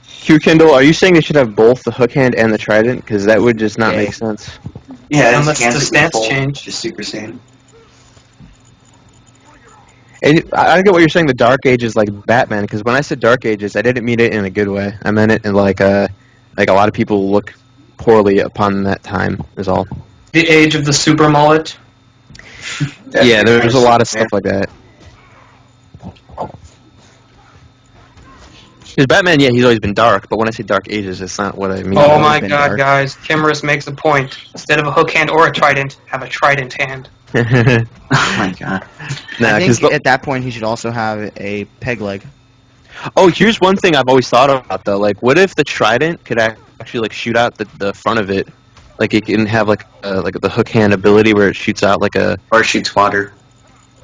Q Kindle, are you saying they should have both the hook hand and the trident? Because that would just not make sense. Yeah, Unless his hands the would be stance full, change. Just Super Saiyan. And I get what you're saying. The Dark Ages, like Batman, because when I said Dark Ages, I didn't mean it in a good way. I meant it in like a lot of people look poorly upon that time. Is all. The age of the super mullet. Yeah, there's a lot of stuff like that. Because Batman, yeah, he's always been dark, but when I say Dark Ages, it's not what I mean. Oh always my been god, dark. guys. Chimeras makes a point. Instead of a hook hand or a trident, have a trident hand. Nah, Oh my god. I think 'cause at that point he should also have a peg leg. oh, here's one thing I've always thought about though. Like, what if the trident could actually like shoot out the front of it? Like, it can have like the hook hand ability where it shoots out like a. Or shoots water.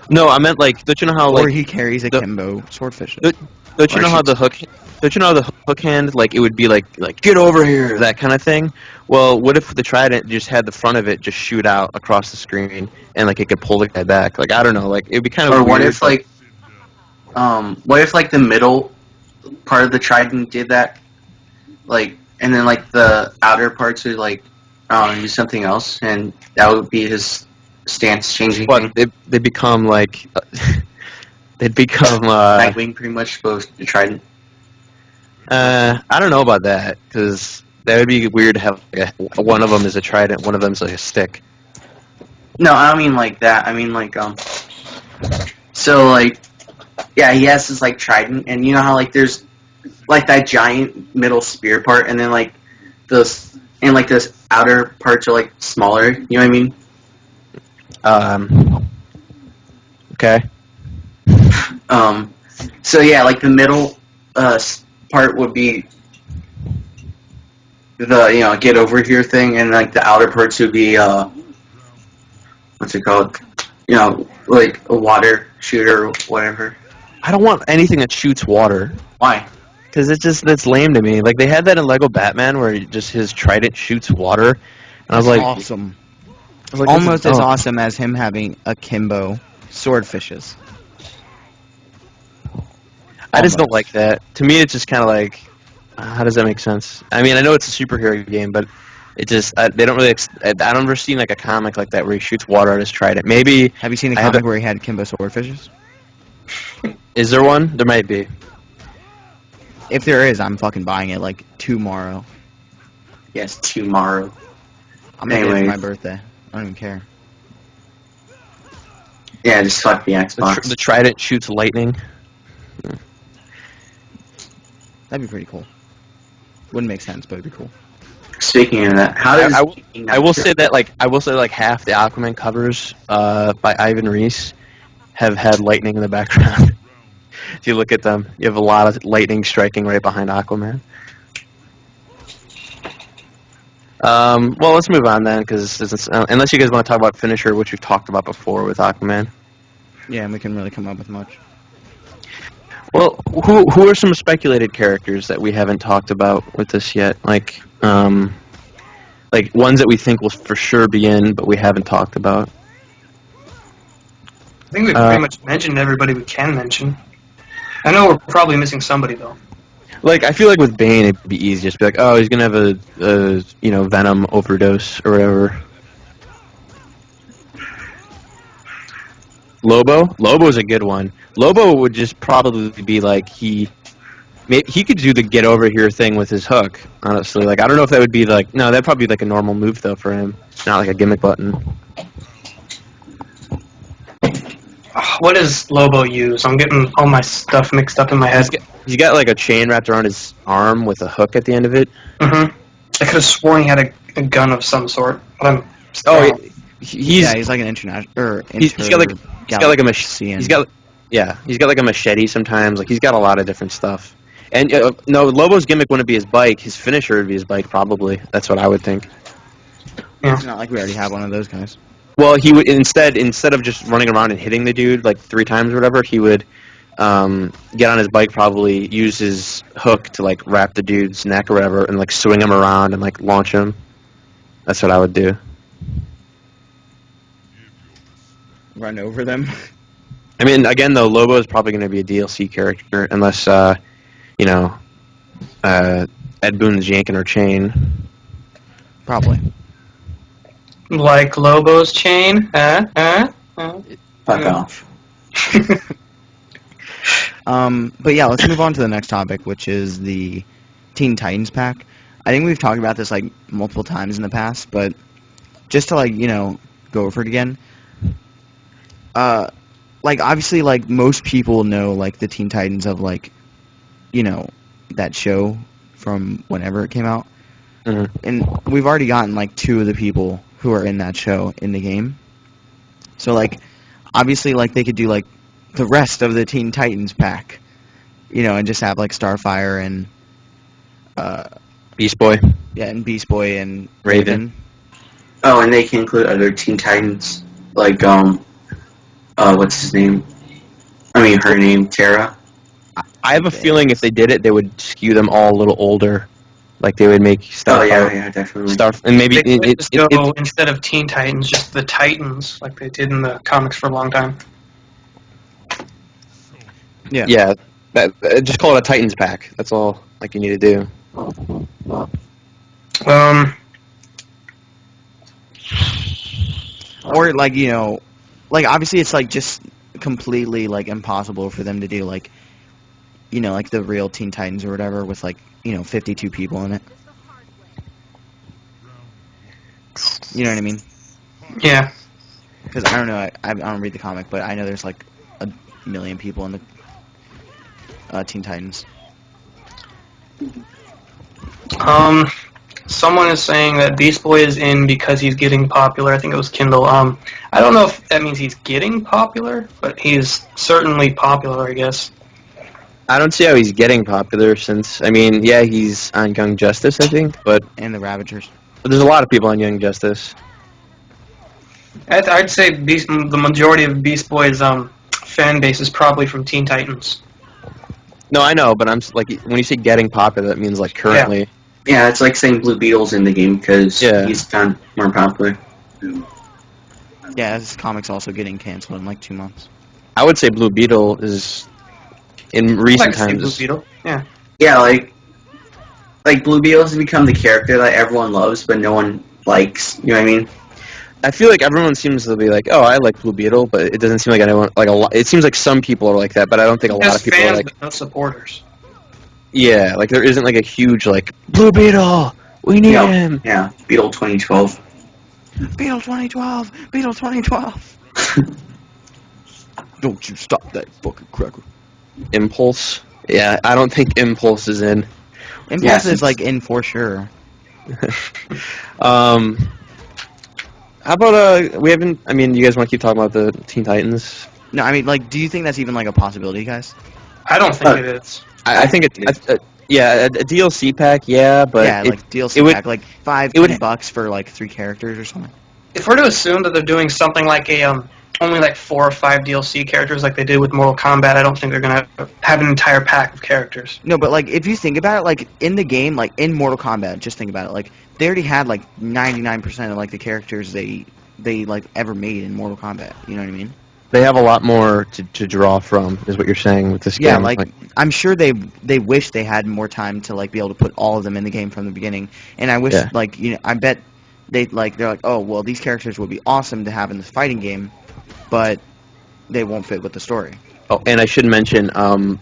No, I meant like, don't you know how Or like he carries the- akimbo swordfishes. don't Don't you know how the hook? Don't you know how the hook hand, like it would be like get over here, that kind of thing? Well, what if the trident just had the front of it just shoot out across the screen, and like it could pull the guy back? Like I don't know, like it'd be kind of Or weird. what if like the middle part of the trident did that, like, and then like the outer parts would like do something else, and that would be his stance changing thing. But they become like they'd become Nightwing pretty much goes to trident. I don't know about that because that would be weird to have like one of them is a trident, one of them's like a stick. No, I don't mean like that. I mean like so like, yeah, he has his like trident, and you know how like there's like that giant middle spear part, and then like those outer parts are like smaller. You know what I mean? Okay. So yeah, like the middle part would be the get over here thing, and like the outer parts would be what's it called? Like a water shooter or whatever. I don't want anything that shoots water. Why? Because that's lame to me. Like they had that in Lego Batman where just his trident shoots water, and I was like, awesome. I was like, Almost this as is dumb. awesome as him having akimbo swordfishes. I just don't Almost. like that. To me, it's just kind of like, how does that make sense? I mean, I know it's a superhero game, but it just they don't really. I don't ever seen like a comic like that where he shoots water at his trident. Maybe Have you seen the I have comic a- where he had akimbo swordfishes? is there one? There might be. If there is, I'm fucking buying it like tomorrow. Yes, tomorrow. I'm gonna get it Anyway. for my birthday. I don't even care. Yeah, just fuck the Xbox. The trident shoots lightning. That'd be pretty cool. Wouldn't make sense, but it'd be cool. Speaking of that, how does I will say like half the Aquaman covers by Ivan Reis have had lightning in the background. If you look at them, you have a lot of lightning striking right behind Aquaman. Well, let's move on then, because unless you guys want to talk about Finisher, which we've talked about before with Aquaman. Yeah, and we can really come up with much. Well, who are some speculated characters that we haven't talked about with this yet? Like ones that we think will for sure be in, but we haven't talked about. I think we've pretty much mentioned everybody we can mention. I know we're probably missing somebody though. Like, I feel like with Bane, it'd be easy just to be like, oh, he's gonna have a Venom overdose or whatever. Lobo's a good one. Lobo would just probably be like he could do the get over here thing with his hook. Honestly, like I don't know if that would be like that'd probably be like a normal move though for him, not like a gimmick button. What does Lobo use? I'm getting all my stuff mixed up in my head. He's got like a chain wrapped around his arm with a hook at the end of it. Mm-hmm. I could have sworn he had a gun of some sort, but I'm still Oh, wrong. He's like an international. he's got like he's got like a machete sometimes. Like he's got a lot of different stuff. And no, Lobo's gimmick wouldn't be his bike. His finisher would be his bike, probably. That's what I would think. It's not like we already have one of those guys. Well, he would instead of just running around and hitting the dude like 3 times or whatever, he would get on his bike, probably use his hook to like wrap the dude's neck or whatever, and like swing him around and like launch him. That's what I would do. Run over them. I mean, again though, Lobo is probably going to be a DLC character unless Ed Boon's yanking her chain. Probably. Like Lobo's chain? Fuck off. But yeah, let's move on to the next topic, which is the Teen Titans pack. I think we've talked about this like multiple times in the past, but just to like go over it again. Like obviously, like most people know like the Teen Titans of like, that show from whenever it came out, and we've already gotten like 2 of the people who are in that show in the game. So like, obviously, like they could do like the rest of the Teen Titans pack, and just have like Starfire and Beast Boy. yeah, and Beast Boy and Raven. Oh, and they can include other Teen Titans, like what's his name? I mean, her name, Tara. I have a Okay. feeling if they did it, they would skew them all a little older. Like they would make Oh yeah, definitely. and maybe They could just go instead of Teen Titans, just the Titans, like they did in the comics for a long time. yeah, just call it a Titans pack. That's all like you need to do. Or like like obviously it's like just completely like impossible for them to do like like the real Teen Titans or whatever with like 52 people in it. You know what I mean? Yeah. Because I don't know, I don't read the comic, but I know there's like a million people in the Teen Titans. Someone is saying that Beast Boy is in because he's getting popular. I think it was Kindle. I don't know if that means he's getting popular, but he's certainly popular, I guess. I don't see how he's getting popular since, I mean, yeah, he's on Young Justice, I think, but And the Ravagers. there's a lot of people on Young Justice. I'd say the majority of Beast Boy's fan base is probably from Teen Titans. No, I know, but like when you say getting popular, that means like currently. Yeah, it's like saying Blue Beetle's in the game because he's done more popular. Yeah, this comic's also getting canceled in like 2 months. I would say Blue Beetle is in recent I like times. Blue Beetle. Yeah. Yeah, like Blue Beetle has become the character that everyone loves, but no one likes. You know what I mean? I feel like everyone seems to be like, "Oh, I like Blue Beetle," but it doesn't seem like anyone like a lot. It seems like some people are like that, but I don't think a lot of people fans, are like. but no supporters. Yeah, like there isn't like a huge like Blue Beetle. We need him. Yeah, Beetle 2012. Beetle 2012! Beetle 2012! Don't you stop that fucking cracker. Impulse. Yeah, I don't think Impulse is in. Impulse is like in for sure. How about we haven't? I mean, you guys want to keep talking about the Teen Titans? No, I mean, like, do you think that's even like a possibility, guys? I don't think it is. I think it's yeah, a DLC pack, yeah, but yeah, like DLC pack, like $5 for like 3 characters or something. If we're to assume that they're doing something like a only like 4 or 5 DLC characters like they did with Mortal Kombat, I don't think they're gonna have an entire pack of characters. No, but like if you think about it, like in the game, like in Mortal Kombat, just think about it, like they already had like 99% of like the characters they like ever made in Mortal Kombat. You know what I mean? they have a lot more to draw from, is what you're saying with this game. Yeah, like I'm sure they wish they had more time to like be able to put all of them in the game from the beginning. And I wish like I bet they're like, oh well, these characters would be awesome to have in this fighting game, but they won't fit with the story. Oh, and I should mention,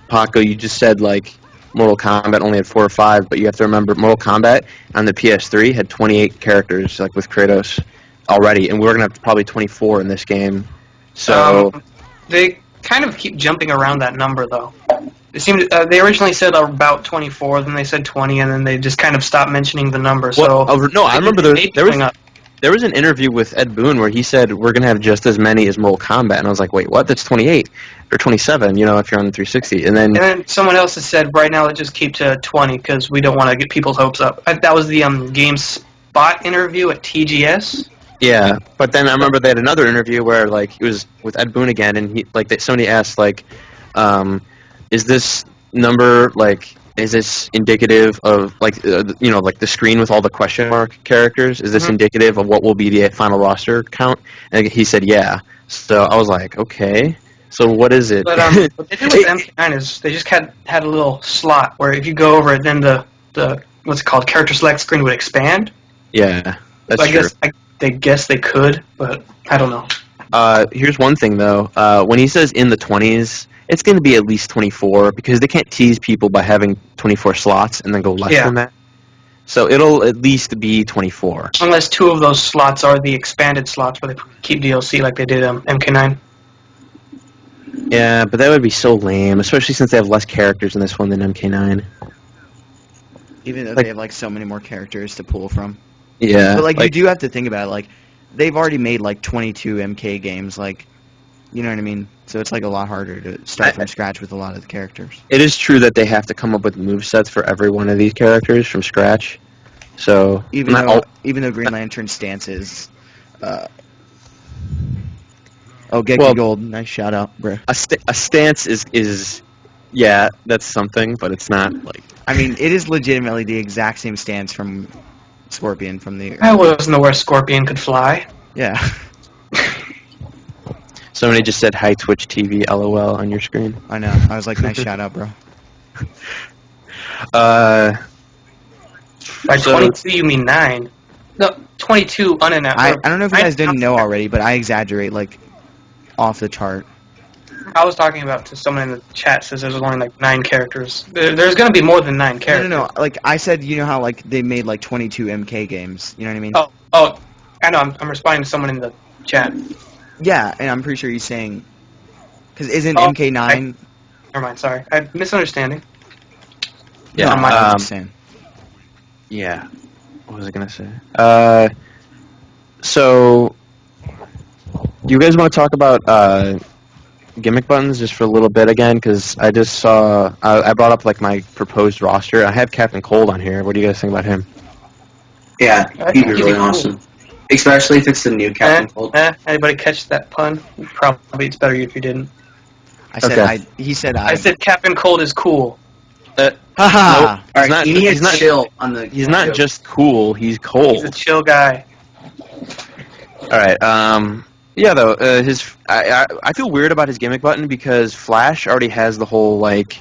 Paco, you just said like Mortal Kombat only had 4 or 5, but you have to remember Mortal Kombat on the PS3 had 28 characters, like with Kratos already, and we're gonna have probably 24 in this game. So they kind of keep jumping around that number, though. It seemed they originally said about 24, then they said 20, and then they just kind of stopped mentioning the number. So no, I remember there was an interview with Ed Boon where he said we're gonna have just as many as Mortal Kombat, and I was like, wait, what? That's 28 or 27, if you're on the 360, and then someone else has said right now let's just keep to 20 because we don't want to get people's hopes up. That was the GameSpot interview at TGS. Yeah, but then I remember they had another interview where like it was with Ed Boon again, and somebody asked like, is this number is this indicative of like like the screen with all the question mark characters? Is this indicative of what will be the final roster count? And he said yeah. So I was like, okay. So what is it? But what they did with MK9 is they just had a little slot where if you go over it, then the what's it called, character select screen would expand. Yeah, that's so true. I guess they could, but I don't know. Here's one thing though. When he says in the 20s, it's going to be at least 24 because they can't tease people by having 24 slots and then go less than that. So it'll at least be 24. Unless 2 of those slots are the expanded slots where they keep DLC like they did MK9. Yeah, but that would be so lame, especially since they have less characters in this one than MK9. Even though they have like so many more characters to pull from. Yeah. But like you do have to think about it, like they've already made like 22 MK games, like you know what I mean? So it's like a lot harder to start from scratch with a lot of the characters. It is true that they have to come up with movesets for every one of these characters from scratch. So even though Green Lantern's stance is Gold, nice shout out, bro. A stance is Yeah, that's something, but it's not like. I mean, it is legitimately the exact same stance from Scorpion from the. I wasn't aware Scorpion could fly. Yeah. Somebody just said hi Twitch TV LOL on your screen. I know. I was like, nice shout out, bro. By So- 22, you mean 9. No, 22 unannounced. I don't know if you guys didn't know already, but I exaggerate like off the chart. I was talking about to someone in the chat says there's only like 9 characters. There's going to be more than 9 No, characters. no, no. Like I said, you know how like they made like 22 MK games. You know what I mean? Oh, I know. I'm responding to someone in the chat. Yeah, and I'm pretty sure he's saying because isn't Oh, MK9? Never mind. Sorry, I misunderstanding. Yeah, No, I'm just saying. Yeah. What was I gonna say? So, you guys want to talk about gimmick buttons just for a little bit again? Because I just saw I brought up like my proposed roster. I have Captain Cold on here. What do you guys think about him? Yeah, I he'd think be he'd really be cool. awesome. Especially if it's the new Captain Cold. Anybody catch that pun? Probably it's better if you didn't. I said Okay. he said I said Captain Cold is cool. haha. Alright, not- you need he's to not- chill on the. He's not joke. just cool. He's He's a cold. chill guy. All right. Yeah, though, I feel weird about his gimmick button because Flash already has the whole like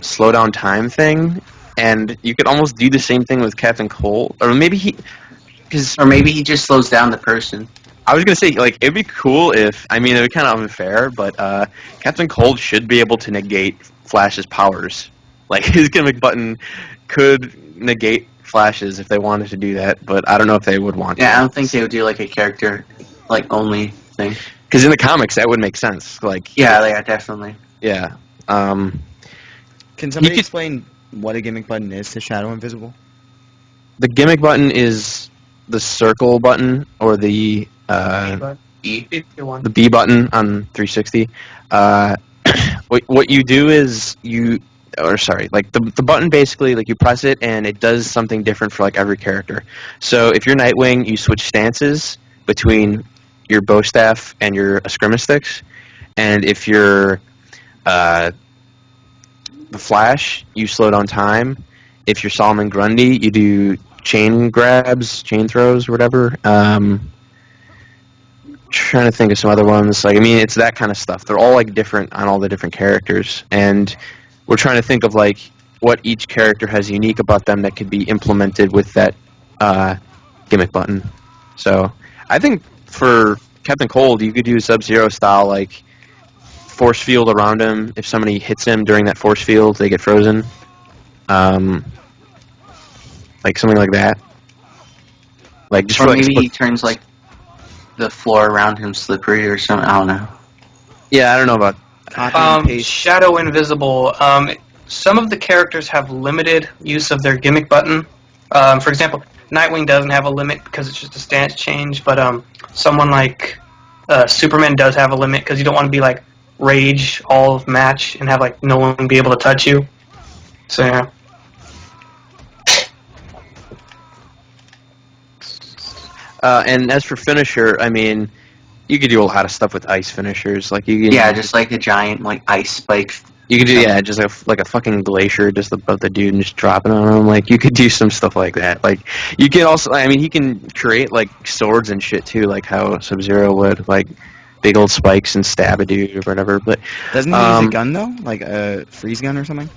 slow down time thing, and you could almost do the same thing with Captain Cold, or maybe because Or maybe he just slows down the person. I was gonna say like it'd be cool if it would be kind of unfair, but Captain Cold should be able to negate Flash's powers. Like his gimmick button could negate Flash's if they wanted to do that, but I don't know if they would want Yeah, I to. don't think they would do like a character like only thing. Because in the comics that would make sense. Like Yeah, definitely. yeah. Can somebody could- explain what a gimmick button is to Shadow Invisible? The gimmick button is the circle button or the E. Either one. the B button on 360. What you do is like the button basically like you press it and it does something different for like every character. So if you're Nightwing, you switch stances between your bow staff and your eskrima sticks, and if you're the Flash, you slow down time. If you're Solomon Grundy, you do chain grabs, chain throws, or whatever. Trying to think of some other ones. Like, I mean, it's that kind of stuff. They're all like different on all the different characters, and we're trying to think of like what each character has unique about them that could be implemented with that gimmick button. So, I think for Captain Cold, you could do Sub-Zero style, like force field around him. If somebody hits him during that force field, they get frozen. Like something like that. Like just Or for like maybe split- he turns like the floor around him slippery or something. I don't know. yeah, I don't know about. Copy and paste. Shadow Invisible. Some of the characters have limited use of their gimmick button. For example, Nightwing doesn't have a limit because it's just a stance change, but someone like Superman does have a limit because you don't want to be like rage all match and have like no one be able to touch you. So yeah. And as for finisher, I mean, you could do a lot of stuff with ice finishers. Like you can, Yeah, just like a giant like ice spike. you could do just like a fucking glacier just above the dude and just dropping on him. Like you could do some stuff like that. Like you can also, I mean, he can create like swords and shit too, like how Sub-Zero would, like big old spikes and stab a dude or whatever. But Doesn't he use a gun though, like a freeze gun or something?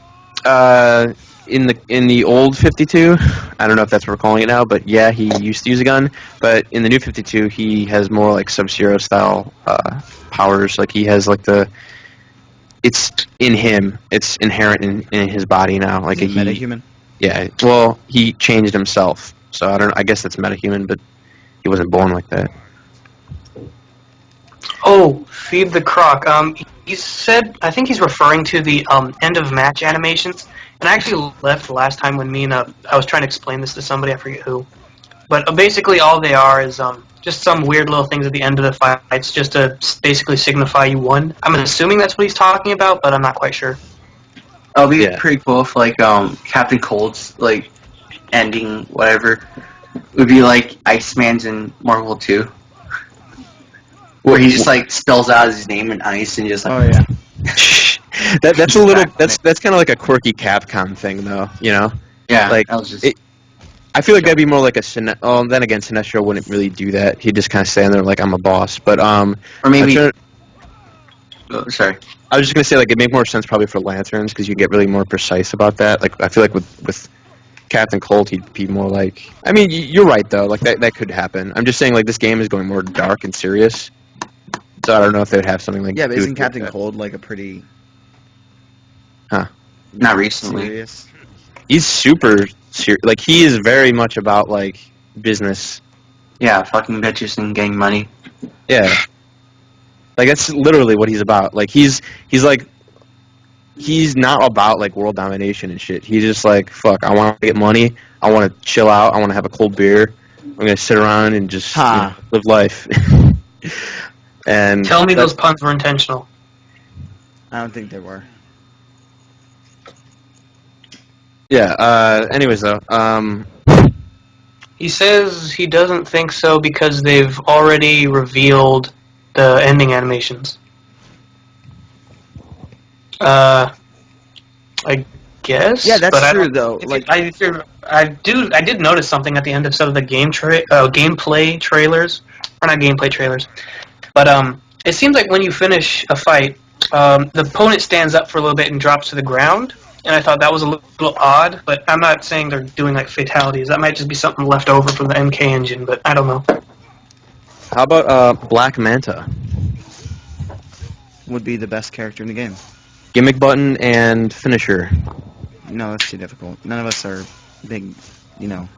in the old 52, I don't know if that's what we're calling it now, but yeah, he used to use a gun. But in the new 52, he has more like Sub-Zero style powers. Like he has like it's in him. It's inherent in his body now. Like Is he metahuman? Yeah. Well, he changed himself, so I guess that's metahuman, but he wasn't born like that. Oh, feed the croc. He said, I think he's referring to the end of match animations. And I actually left the last time when me and I was trying to explain this to somebody, I forget who. But basically all they are is just some weird little things at the end of the fights just to basically signify you won. I'm assuming that's what he's talking about, but I'm not quite sure. Oh, it'd be Yeah. pretty cool if like Captain Cold's like ending whatever would be like Iceman's in Marvel 2. Where he just like spells out his name in ice and just like Oh yeah. That's a little that's kind of like a quirky Capcom thing, though. You know, Yeah, like that was just. I feel like that'd be more like a oh, then again, Sinestro wouldn't really do that. He'd just kind of stand there like I'm a boss. But Or maybe. Oh, sorry. I was just gonna say like it'd make more sense probably for Lanterns because you get really more precise about that. Like I feel like with Captain Cold, he'd be more like. I mean, you're right though. Like that could happen. I'm just saying like this game is going more dark and serious. So I don't know if they would have something like. Yeah, but do isn't it Captain like that. Cold like a pretty Not recently. serious? He's super serious. Like he is very much about like business. Yeah, fucking bitches and getting money. Yeah. Like that's literally what he's about. Like he's not about like world domination and shit. He's just like fuck. I want to get money. I want to chill out. I want to have a cold beer. I'm gonna sit around and just live life. And Tell me those puns were intentional. I don't think they were. Yeah. Anyways, though, He says he doesn't think so because they've already revealed the ending animations. I guess. Yeah, that's but true though. Like, I did notice something at the end of some of the gameplay trailers, or not gameplay trailers, but it seems like when you finish a fight, the opponent stands up for a little bit and drops to the ground. And I thought that was a little odd, but I'm not saying they're doing like fatalities. That might just be something left over from the MK engine, but I don't know. how about Black Manta? would be the best character in the game. Gimmick button and finisher. No, that's too difficult. None of us are big, you know.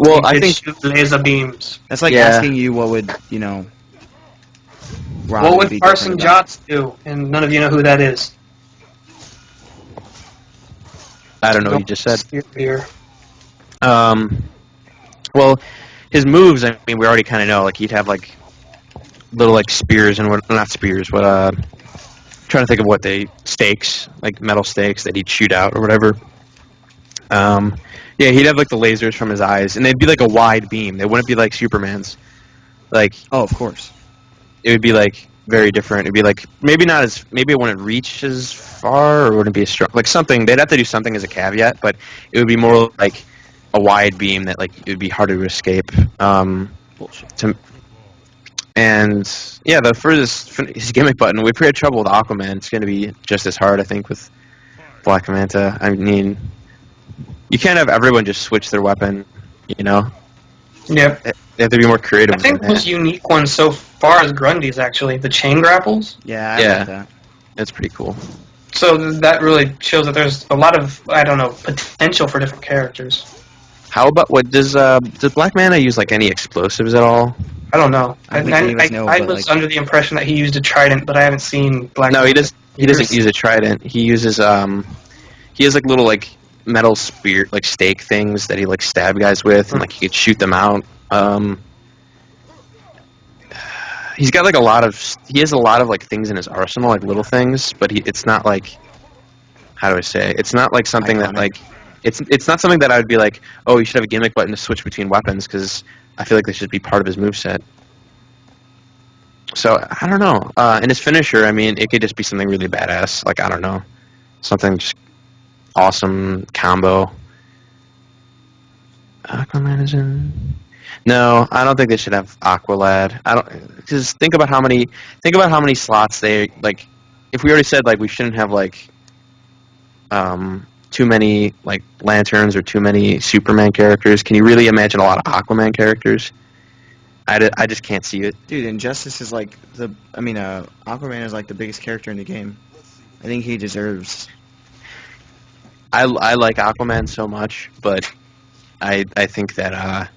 Well, I He think shoot laser beams. That's like Yeah. asking you what would, you know. Robin What would be Martian different about. Jots do? And none of you know who that is. I don't know what you just said. Here. Well, his moves. I mean, we already kind of know. Like he'd have like little like spears and what? Not spears. What? Trying to think of what they stakes, like metal stakes that he'd shoot out or whatever. Yeah, he'd have like the lasers from his eyes, and they'd be like a wide beam. They wouldn't be like Superman's. Like Oh, of course. it would be like very different. It'd be like maybe not as maybe it wouldn't reach as far or wouldn't be as strong. Like something they'd have to do something as a caveat, but it would be more like a wide beam that like it would be harder to escape. And yeah, the furthest his gimmick button. We've had trouble with Aquaman. It's going to be just as hard, I think, with Black Manta. I mean, you can't have everyone just switch their weapon. You know, Yep. they have to be more creative. I think the than most that. unique one so far is Grundy's, actually. The chain grapples. Yeah, I Yeah. like that. That's pretty cool. So that really shows that there's a lot of, I don't know, potential for different characters. How about what does Black Manta use like any explosives at all? I don't know. I think any of us know, I but, was like- under the impression that he used a trident, but I haven't seen Black No, he Manta does. He doesn't use a trident. He uses he has like little like metal spear like stake things that he like stab guys with, and like he could shoot them out. He's got like he has a lot of like things in his arsenal, like little things, but it's not like, how do I say? It's not like something that Iconic. like, it's not something that I would be like, oh, you should have a gimmick button to switch between weapons, because I feel like they should be part of his moveset. So I don't know. And his finisher, I mean, it could just be something really badass. Like I don't know, something just awesome combo. Aquaman is in. No, I don't think they should have Aqualad. I don't, because think about how many slots they like. If we already said like we shouldn't have like too many like Lanterns or too many Superman characters, can you really imagine a lot of Aquaman characters? I just can't see it. Dude, Injustice is like Aquaman is like the biggest character in the game. I think he deserves. I like Aquaman so much, but I think that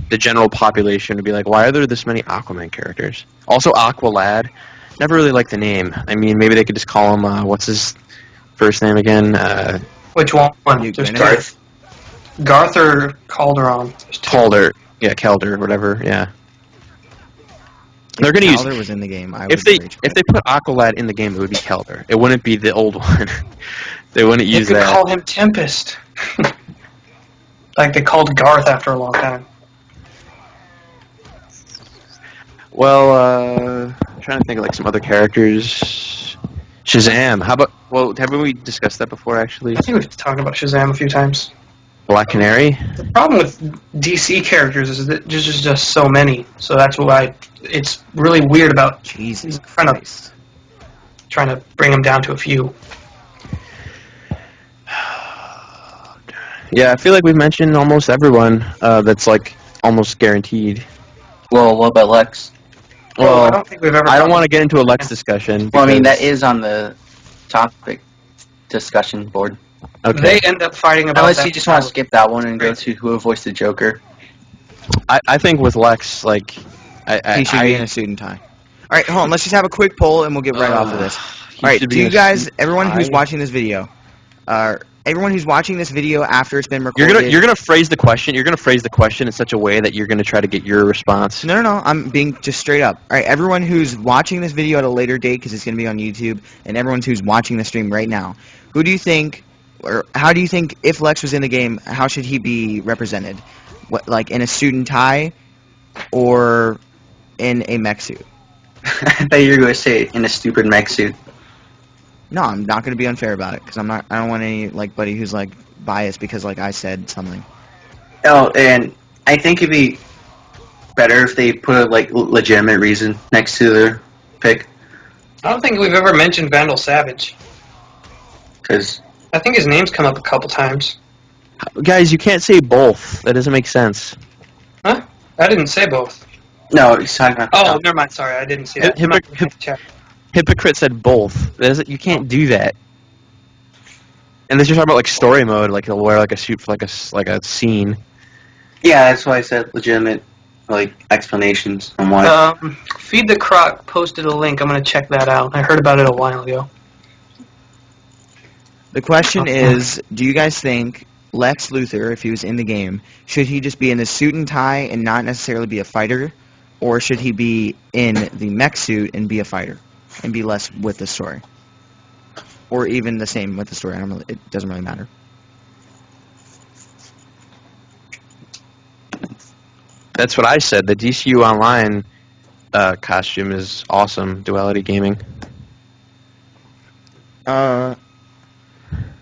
the general population would be like, why are there this many Aquaman characters? Also, Aqualad, never really liked the name. I mean, maybe they could just call him, what's his first name again? Which one? You There's gonna- Garth or Calderon. There's two. Calder. Yeah, Calder, whatever, yeah. They're going to use... Calder was in the game. I If would they rage if quit. they put Aqualad in the game, it would be Calder. It wouldn't be the old one. They wouldn't You use could that. call him Tempest. Like they called Garth after a long time. Well, trying to think of like some other characters. Shazam. How about? Well, haven't we discussed that before? Actually, I think we've talked about Shazam a few times. Black Canary. The problem with DC characters is that there's just so many. So that's why it's really weird about Jesus trying to bring them down to a few. Yeah, I feel like we've mentioned almost everyone. That's like almost guaranteed. Well, what about Lex? Well, I don't think we've ever. I don't want to get into a Lex discussion. Well, I mean, because- that is on the topic discussion board. okay. They end up fighting about Unless that. you just want to skip that one and go to who voiced the Joker. I think with Lex, like, He should be in a suit and tie. All right, hold on. Let's just have a quick poll, and we'll get right off of this. All right, do you guys, everyone who's watching this video, everyone who's watching this video after it's been recorded, You're gonna phrase the question. You're gonna phrase the question in such a way that you're gonna try to get your response. No, I'm being just straight up. All right, everyone who's watching this video at a later date because it's going to be on YouTube, and everyone who's watching the stream right now, who do you think, or how do you think, if Lex was in the game, how should he be represented? What, like in a suit and tie, or in a mech suit? I thought you were going to say in a stupid mech suit. No, I'm not going to be unfair about it because I don't want any like buddy who's like biased because like I said something. Oh, and I think it'd be better if they put a like legitimate reason next to their pick, I don't think we've ever mentioned Vandal Savage. because I think his name's come up a couple times. Guys, you can't say both. That doesn't make sense. Huh? I didn't say both. no, he's talking about. Oh, never mind. Sorry, I didn't see that. I'm not gonna check. Hypocrite said both. You can't do that. And this you're talking about like story mode, like he'll wear like a suit for like a scene. Yeah, that's why I said legitimate like explanations on why. Feed the Croc posted a link. I'm gonna check that out. I heard about it a while ago. The question is, do you guys think Lex Luthor, if he was in the game, should he just be in the suit and tie and not necessarily be a fighter, or should he be in the mech suit and be a fighter and be less with the story, or even the same with the story? It doesn't really matter. That's what I said. The DCU Online costume is awesome. Duality Gaming.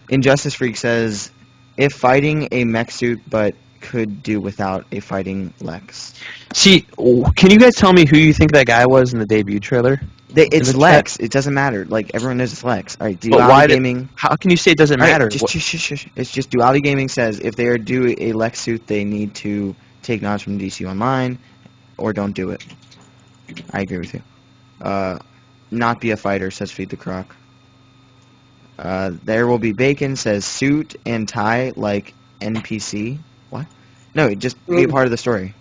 Injustice Freak says, if fighting a mech suit, but could do without a fighting Lex. See, can you guys tell me who you think that guy was in the debut trailer? It's the Lex. It doesn't matter. Like, everyone knows it's Lex. All right, But Duality why Gaming... How can you say it doesn't All right, matter? just shush. It's just Duality Gaming says if they are do a Lex suit, they need to take nods from DC Online, or don't do it. I agree with you. Not be a fighter, says Feed the Croc. There will be bacon, says suit and tie like NPC. What? No, just be a part of the story.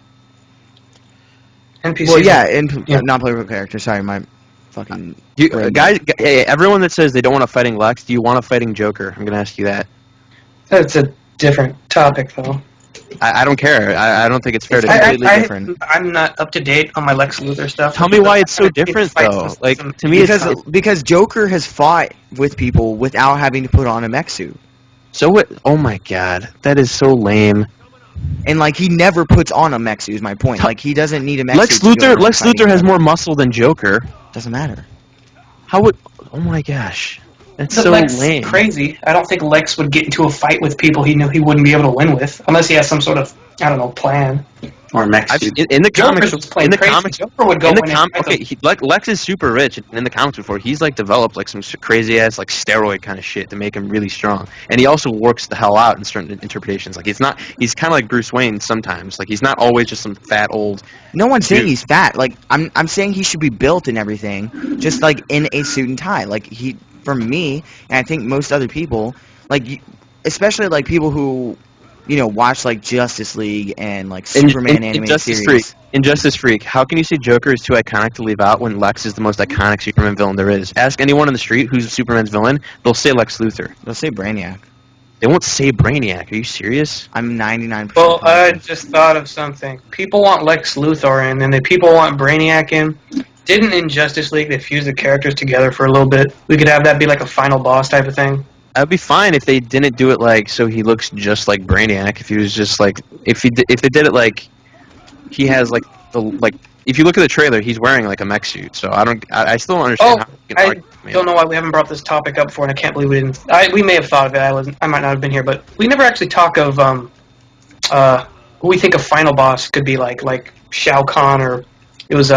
NPCs. Well, yeah, Yeah. non-playable character. Sorry, my fucking... Everyone that says they don't want a fighting Lex, do you want a fighting Joker? I'm gonna ask you that. That's a different topic, though. I don't care. I don't think it's fair It's to. completely different. I'm not up to date on my Lex Luthor stuff. Tell me why it's so different, though. Like to me, Because Joker has fought with people without having to put on a mech suit. so what? Oh my god, that is so lame. And, like, he never puts on a mech suit, is my point. Like, he doesn't need a mech Lex suit to go Luthor. around Lex fighting Luthor has people. more muscle than Joker. Doesn't matter. How would? Oh my gosh, that's But so Lex is lame. crazy. I don't think Lex would get into a fight with people he knew he wouldn't be able to win with, unless he has some sort of, I don't know, plan. Or mech suit. In the comics, Joker's playing in the crazy. comics, Joker would go in the in and comic, fight okay, Lex is super rich. And in the comics before, he's like developed like some crazy ass like steroid kind of shit to make him really strong. And he also works the hell out in certain interpretations. Like he's kind of like Bruce Wayne sometimes. Like he's not always just some fat old. No one's saying Dude. he's fat. Like, I'm saying he should be built and everything, just like in a suit and tie. Like, for me, and I think most other people, like, especially like people who, you know, watch like Justice League and like Superman animated series. Injustice Freak. How can you say Joker is too iconic to leave out when Lex is the most iconic Superman villain there is? Ask anyone on the street who's Superman's villain, they'll say Lex Luthor. They'll say Brainiac. They won't say Brainiac. Are you serious? I'm 99%. Well, I positive. just thought of something. People want Lex Luthor in, and then people want Brainiac in. Didn't in Justice League they fuse the characters together for a little bit? We could have that be like a final boss type of thing. I'd be fine if they didn't do it like so he looks just like Brainiac. If he was just like if they did it like he has like the like if you look at the trailer, he's wearing like a mech suit. So I still don't understand Oh, how you can I argue. don't know why we haven't brought this topic up before, and I can't believe we didn't. We may have thought of it. I might not have been here, but we never actually talk of who we think a final boss could be like Shao Kahn, or it was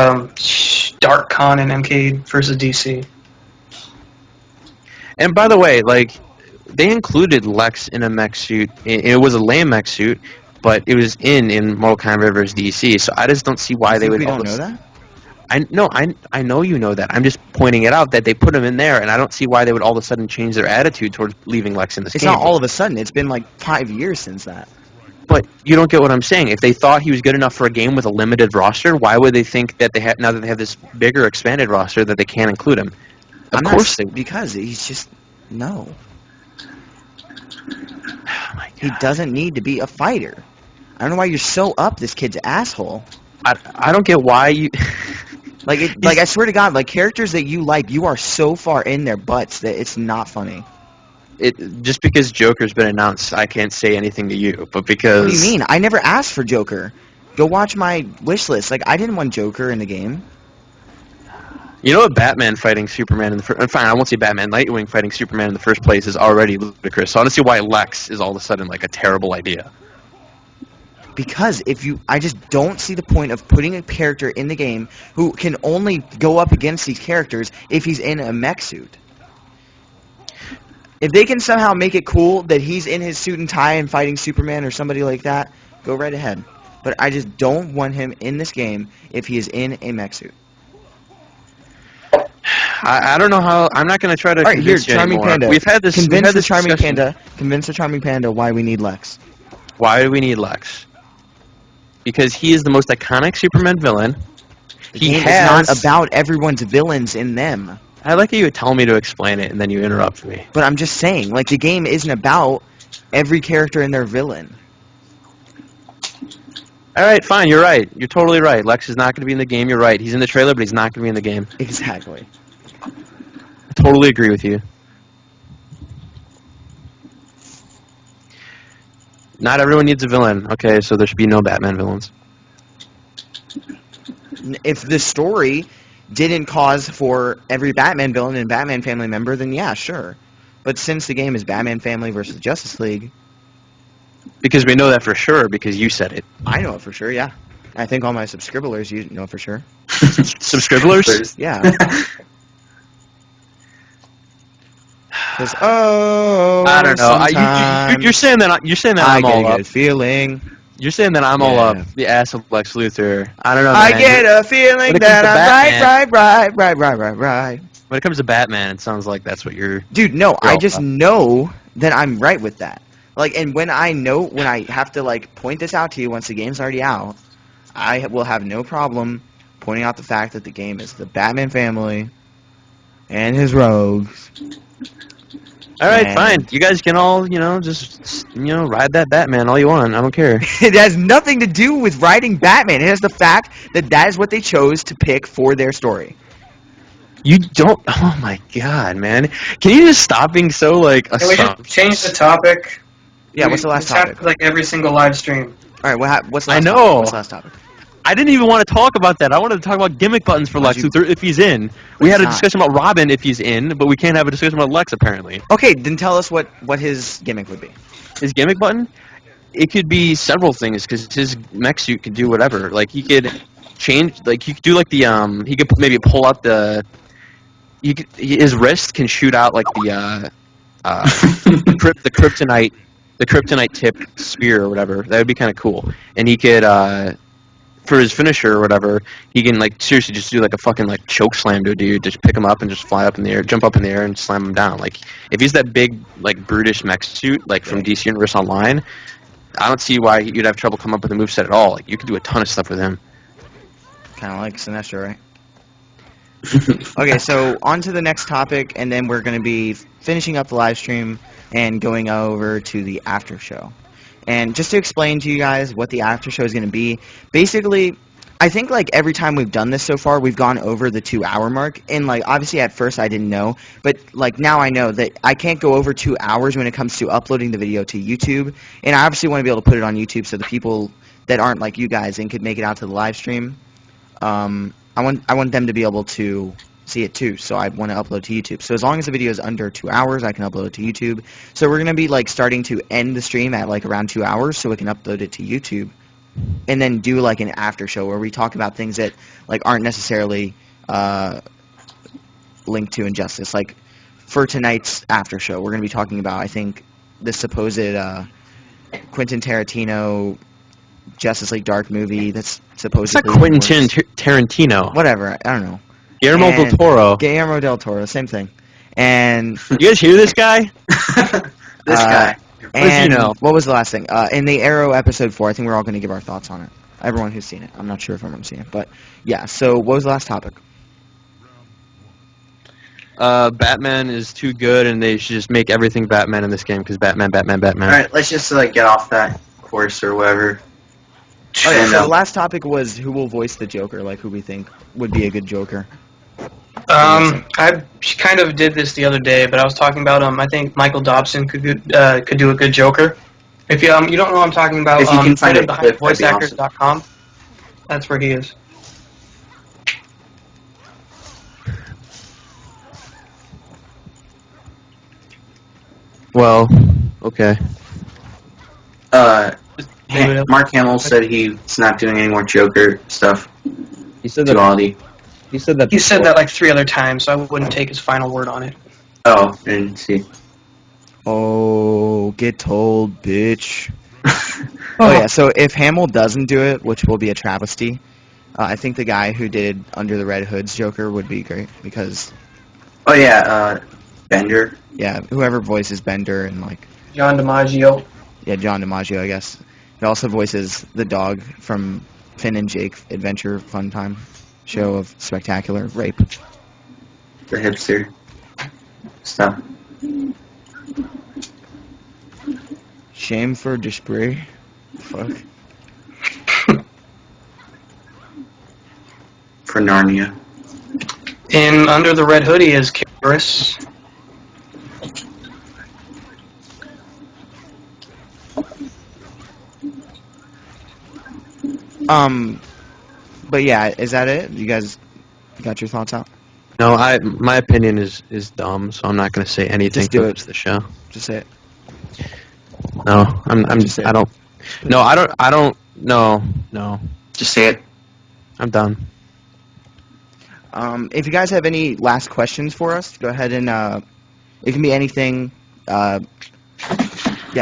Dark Khan in MK versus DC. And by the way, like they included Lex in a mech suit. It was a lame mech suit, but it was in Mortal Kombat vs. DC. So I just don't see why they would. We don't know that. I know you know that. I'm just pointing it out that they put him in there, and I don't see why they would all of a sudden change their attitude towards leaving Lex in this It's game. not all of a sudden. It's been like 5 years since that. But you don't get what I'm saying. If they thought he was good enough for a game with a limited roster, why would they think that now that they have this bigger, expanded roster, that they can't include him? Of course they. Because he's just no. Oh my God. He doesn't need to be a fighter. I don't know why you're so up this kid's asshole. I don't get why you. Like I swear to God, like characters that you like, you are so far in their butts that it's not funny. Just because Joker's been announced, I can't say anything to you. But because What do you mean? I never asked for Joker. Go watch my wish list. Like I didn't want Joker in the game. you know what, Batman fighting Superman in the first. Fine, I won't say Batman. Nightwing fighting Superman in the first place is already ludicrous. So I don't see why Lex is all of a sudden like a terrible idea. Because I just don't see the point of putting a character in the game who can only go up against these characters if he's in a mech suit. If they can somehow make it cool that he's in his suit and tie and fighting Superman or somebody like that, go right ahead. But I just don't want him in this game if he is in a mech suit. I don't know how. I'm not going to try to. All right, here, convince you Charming anymore. Panda. We've had this. Convince the Charming Charming Panda. Convince the Charming Panda why we need Lex. Why do we need Lex? Because he is the most iconic Superman villain. The game is not about everyone's villains in them. I like how you would tell me to explain it and then you interrupt me. But I'm just saying, like, the game isn't about every character and their villain. All right, fine. You're right. You're totally right. Lex is not going to be in the game. You're right. He's in the trailer, but he's not going to be in the game. Exactly. I totally agree with you. Not everyone needs a villain. Okay, so there should be no Batman villains. If the story didn't cause for every Batman villain and Batman family member, then yeah, sure. But since the game is Batman Family versus Justice League... Because we know that for sure, because you said it. I know it for sure, yeah. I think all my subscribblers, you know for sure. Subscribblers? Yeah. Oh, I don't know. You're saying that I'm all get a up. good feeling. You're saying that I'm all up the ass of Lex Luthor. I don't know. I man. get a feeling that I'm right. When it comes to Batman, it sounds like that's what you're... Dude, no, I just up. know that I'm right with that. Like, and when I have to, like, point this out to you once the game's already out, I will have no problem pointing out the fact that the game is the Batman family and his rogues. All right, fine. You guys can all, just ride that Batman all you want. I don't care. It has nothing to do with writing Batman. It has the fact that is what they chose to pick for their story. You don't... Oh, my God, man. Can you just stop being so, like... Can we just change the topic? Yeah, what's the last topic? Like every single live stream. All right, what's the last I know. topic? What's the last topic? I didn't even want to talk about that. I wanted to talk about gimmick buttons for Lex Luthor if he's in. We had a discussion about Robin if he's in, but we can't have a discussion about Lex, apparently. Okay, then tell us what his gimmick would be. His gimmick button? It could be several things, because his mech suit could do whatever. Like, he could change... Like, he could do, like, the... He could maybe pull out the... His wrist can shoot out, like, the kryptonite tip spear or whatever. That would be kind of cool. And he could, for his finisher or whatever, he can, like, seriously just do, like, a fucking, like, choke slam to a dude. Just pick him up and just fly up in the air, jump up in the air and slam him down. Like, if he's that big, like, brutish mech suit, like, from DC Universe Online, I don't see why you'd have trouble coming up with a moveset at all. Like, you could do a ton of stuff with him. Kind of like Sinestro, right? Okay, so on to the next topic, and then we're going to be finishing up the live stream and going over to the after show. And just to explain to you guys what the after show is going to be, basically, I think, like, every time we've done this so far, we've gone over the 2-hour mark. And, like, obviously at first I didn't know, but, like, now I know that I can't go over 2 hours when it comes to uploading the video to YouTube. And I obviously want to be able to put it on YouTube so the people that aren't like you guys and could make it out to the live stream. I want them to be able to see it too. So I want to upload to YouTube. So as long as the video is under 2 hours, I can upload it to YouTube. So we're gonna be like starting to end the stream at like around 2 hours, so we can upload it to YouTube, and then do like an after show where we talk about things that like aren't necessarily linked to Injustice. Like for tonight's after show, we're gonna be talking about, I think, the supposed Quentin Tarantino Justice League Dark movie that's supposedly It's not Quentin Tarantino. whatever, I don't know. Guillermo del And- Toro. Guillermo del Toro, same thing. And You guys hear this guy? This guy. does he and know? what was the last thing? In the Arrow episode 4, I think we're all going to give our thoughts on it. Everyone who's seen it. I'm not sure if everyone's seen it, but yeah. So what was the last topic? Batman is too good, and they should just make everything Batman in this game because Batman. All right, let's just like get off that course or whatever. Oh yeah. And, So the last topic was who will voice the Joker, like who we think would be a good Joker. I kind of did this the other day, but I was talking about I think Michael Dobson could do a good Joker. If you you don't know what I'm talking about, If you can find a clip, that'd be voiceactors.com. That's where he is. Well, okay. Mark Hamill said he's not doing any more Joker stuff. He said Duality. He said that. He said that like 3 other times, so I wouldn't take his final word on it. Oh, I didn't see. Oh, get told, bitch. Oh yeah. So if Hamill doesn't do it, which will be a travesty, I think the guy who did Under the Red Hood's Joker would be great because Oh yeah, Bender. yeah, whoever voices Bender and like John DiMaggio. yeah, John DiMaggio, I guess. He also voices the dog from Finn and Jake Adventure Fun Time show of spectacular rape. The hipster stuff. Shame for display. Fuck. For Narnia. In Under the Red Hoodie is Karis. But yeah, is that it? You guys got your thoughts out? No, my opinion is dumb, so I'm not going to say anything Just do for it. the show. Just say it. No, I'm Just say it. I don't. No. Just say it. I'm done. If you guys have any last questions for us, go ahead and it can be anything. Yeah,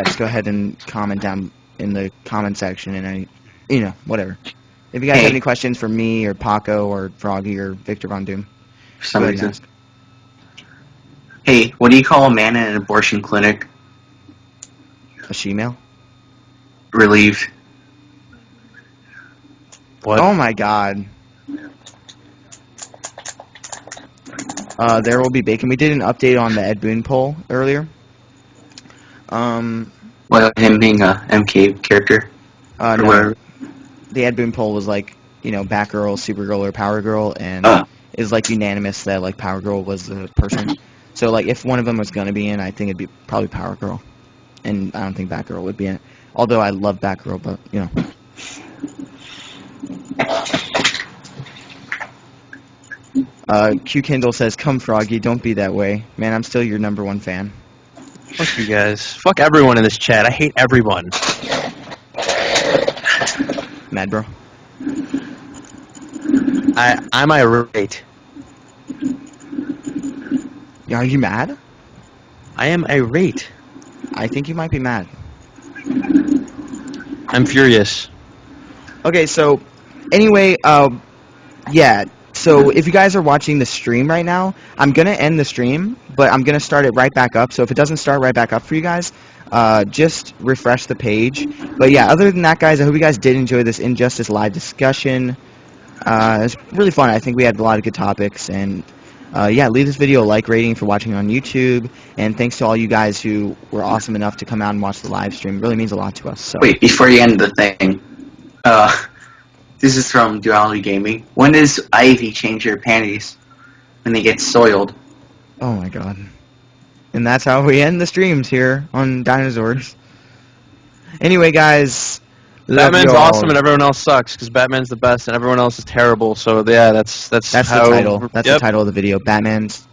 just go ahead and comment down in the comment section and any, whatever. If you guys have any questions for me or Paco or Froggy or Victor Von Doom, For some go ahead and reason. ask. Hey, what do you call a man in an abortion clinic A she-male? relieved? What? Oh my god. There will be bacon. We did an update on the Ed Boon poll earlier. Well, him being a MK character or No, whatever. the Ed Boon poll was like, Batgirl, Supergirl, or Power Girl, and it was like unanimous that like Power Girl was the person. So like if one of them was gonna be in, I think it'd be probably Power Girl, and I don't think Batgirl would be in it. Although I love Batgirl, but Q Kindle says, "Come Froggy, don't be that way, man. I'm still your #1 fan." Fuck you guys. Fuck everyone in this chat. I hate everyone. Mad bro. I'm irate. Are you mad? I am irate. I think you might be mad. I'm furious. Okay, so anyway, yeah. So if you guys are watching the stream right now, I'm gonna end the stream, but I'm gonna start it right back up. So if it doesn't start right back up for you guys, just refresh the page. But yeah, other than that, guys, I hope you guys did enjoy this Injustice live discussion. It's really fun. I think we had a lot of good topics, and yeah, leave this video a like rating for watching on YouTube. And thanks to all you guys who were awesome enough to come out and watch the live stream. It really means a lot to us. So. Wait, before you end the thing, this is from Duality Gaming. When does Ivy change her panties when they get soiled? Oh my god. And that's how we end the streams here on Dinozords. Anyway, guys, Batman's Love you awesome all. and everyone else sucks because Batman's the best and everyone else is terrible. So yeah, that's That's how. the title. That's the Yep. title of the video. Batman's